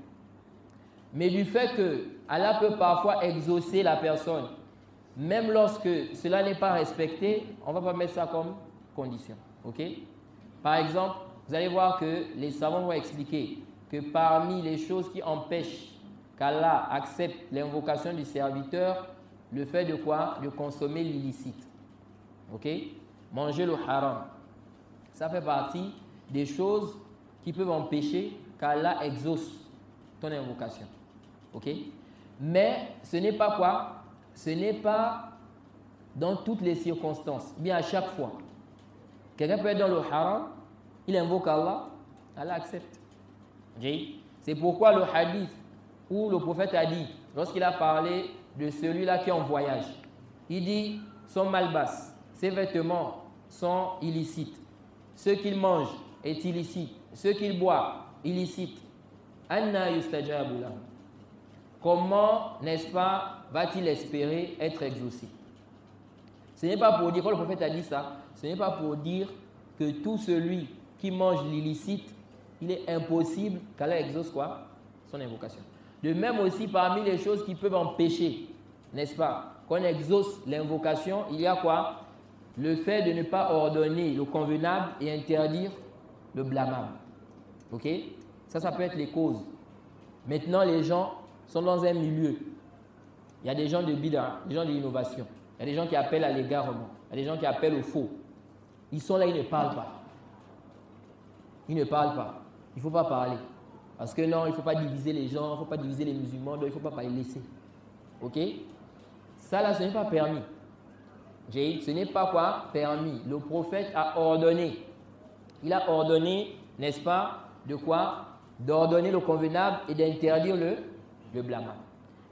Mais du fait que Allah peut parfois exaucer la personne, même lorsque cela n'est pas respecté, on ne va pas mettre ça comme condition. Ok? Par exemple, vous allez voir que les savants vont expliquer que parmi les choses qui empêchent qu'Allah accepte l'invocation du serviteur, le fait de quoi? De consommer l'illicite. Ok? Manger le haram. Ça fait partie des choses qui peuvent empêcher qu'Allah exauce ton invocation. Ok? Mais ce n'est pas quoi? Ce n'est pas dans toutes les circonstances, bien à chaque fois. Quelqu'un peut être dans le haram, il invoque Allah, Allah accepte. C'est pourquoi le hadith où le prophète a dit, lorsqu'il a parlé de celui-là qui est en voyage, il dit son malbas, ses vêtements sont illicites, ce qu'il mange est illicite, ce qu'il boit illicite. Anna yustajabu lahu. Comment, n'est-ce pas, va-t-il espérer être exaucé? Ce n'est pas pour dire, quand le prophète a dit ça, ce n'est pas pour dire que tout celui qui mange l'illicite, il est impossible qu'Allah exauce quoi? Son invocation. De même aussi, parmi les choses qui peuvent empêcher, n'est-ce pas, qu'on exauce l'invocation, il y a quoi? Le fait de ne pas ordonner le convenable et interdire le blâmable. Ok? Ça peut être les causes. Maintenant, les gens sont dans un milieu. Il y a des gens de bid'a, des gens de l'innovation. Il y a des gens qui appellent à l'égarement. Il y a des gens qui appellent au faux. Ils sont là, ils ne parlent pas. Ils ne parlent pas. Il ne faut pas parler. Parce que non, il ne faut pas diviser les gens, il ne faut pas diviser les musulmans, donc il ne faut pas les laisser. Ok? Ça là, ce n'est pas permis. Ce n'est pas quoi? Permis. Le prophète a ordonné. Il a ordonné, n'est-ce pas, de quoi? D'ordonner le convenable et d'interdire le blâmable.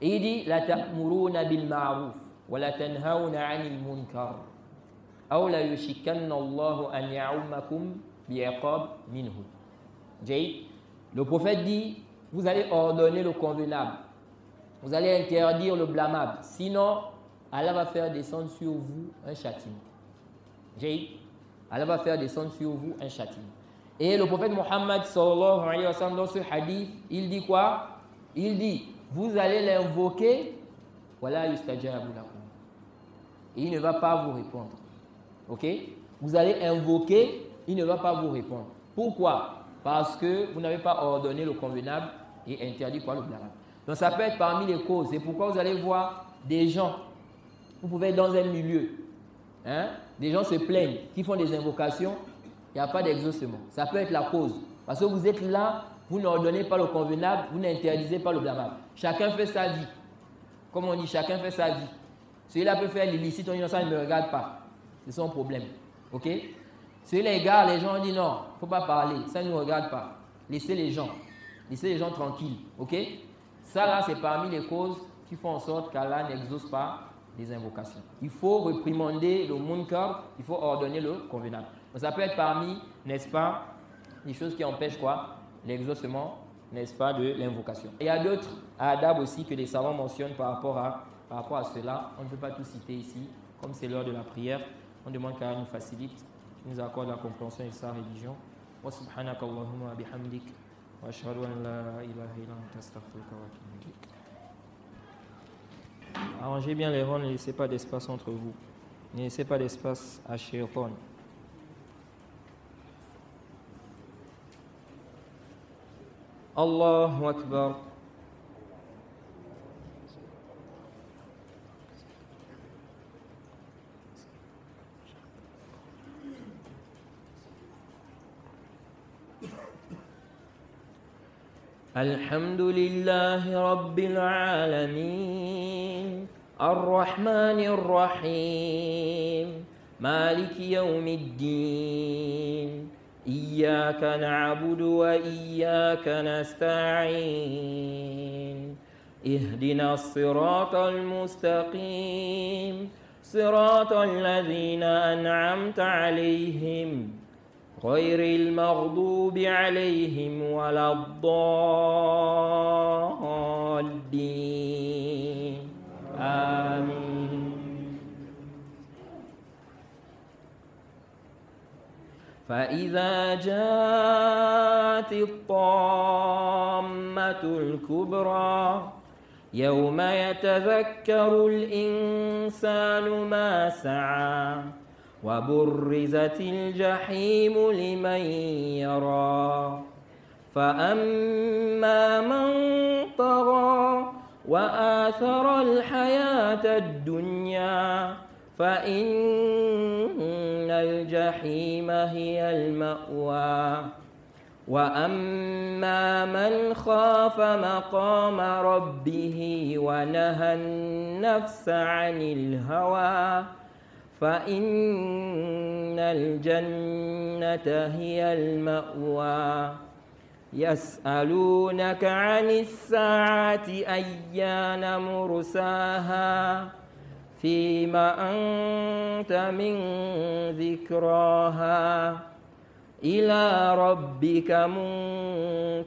Et il dit la ta'muruna bil ma'ruf wa la tanhauna 'anil munkar aw la yushikanna Allahu an ya'ummakum bi'iqab minhu. Le prophète dit vous allez ordonner le convenable, vous allez interdire le blâmable, sinon Allah va faire descendre sur vous un châtiment. Allah va faire descendre sur vous un châtiment. Et le prophète Mohammed sallallahu alayhi wa sallam dans ce hadith, il dit quoi? Il dit vous allez l'invoquer, voilà yustajabu lakum. Et il ne va pas vous répondre. Ok? Vous allez invoquer, il ne va pas vous répondre. Pourquoi? Parce que vous n'avez pas ordonné le convenable et interdit quoi? Le blâmable. Donc ça peut être parmi les causes. C'est pourquoi vous allez voir des gens, vous pouvez être dans un milieu, des gens se plaignent, qui font des invocations, il n'y a pas d'exaucement. Ça peut être la cause. Parce que vous êtes là, vous n'ordonnez pas le convenable, vous n'interdisez pas le blâmable. Chacun fait sa vie. Comme on dit, chacun fait sa vie. Celui-là peut faire l'illicite, on dit non, ça ne me regarde pas. C'est son problème. Ok? Celui-là égare, les gens disent non, il ne faut pas parler, ça ne nous regarde pas. Laissez les gens tranquilles. Ok? Ça là, c'est parmi les causes qui font en sorte qu'Allah n'exauce pas les invocations. Il faut réprimander le munkar, il faut ordonner le convenable. Donc ça peut être parmi, n'est-ce pas, les choses qui empêchent quoi? L'exaucement, n'est-ce pas, de l'invocation. Il y a d'autres adab aussi que les savants mentionnent par rapport à Par rapport à cela, on ne peut pas tout citer ici. Comme c'est l'heure de la prière, on demande qu'Allah nous facilite, qu'il nous accorde la compréhension de sa religion. Wa subhanaka Allahumma bihamdik wa ashhadu an la ilaha illa anta astaghfiruka wa atubu ilayk. Arrangez bien les rangs, ne laissez pas d'espace entre vous. Ne laissez pas d'espace à Shaytan. Allahu Akbar. الحمد لله رب العالمين الرحمن الرحيم مالك يوم الدين إياك نعبد وإياك نستعين اهدنا الصراط المستقيم صراط الذين أنعمت عليهم غير المغضوب عليهم ولا الضالين آمين. فإذا جاءت الطامة الكبرى يوم يتذكر الإنسان ما سعى وبرزت الجحيم لمن يرى فأما من طغى وآثر الحياة الدنيا فإن الجحيم هي المأوى وأما من خاف مقام ربه ونهى النفس عن الهوى فإن الجنة هي المأوى يسألونك عن الساعة أيان مرساها فيما أنت من ذكراها إلى ربك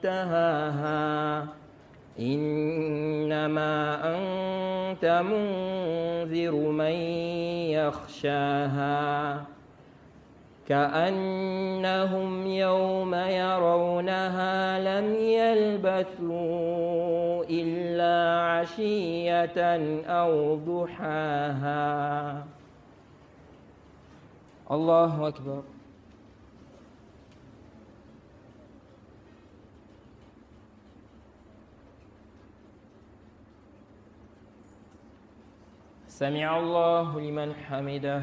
منتهاها إنما أنت منذر من يخشاها كأنهم يوم يرونها لم يلبثوا إلا عشية أو ضحاها. الله أكبر. سمع الله لمن حمده.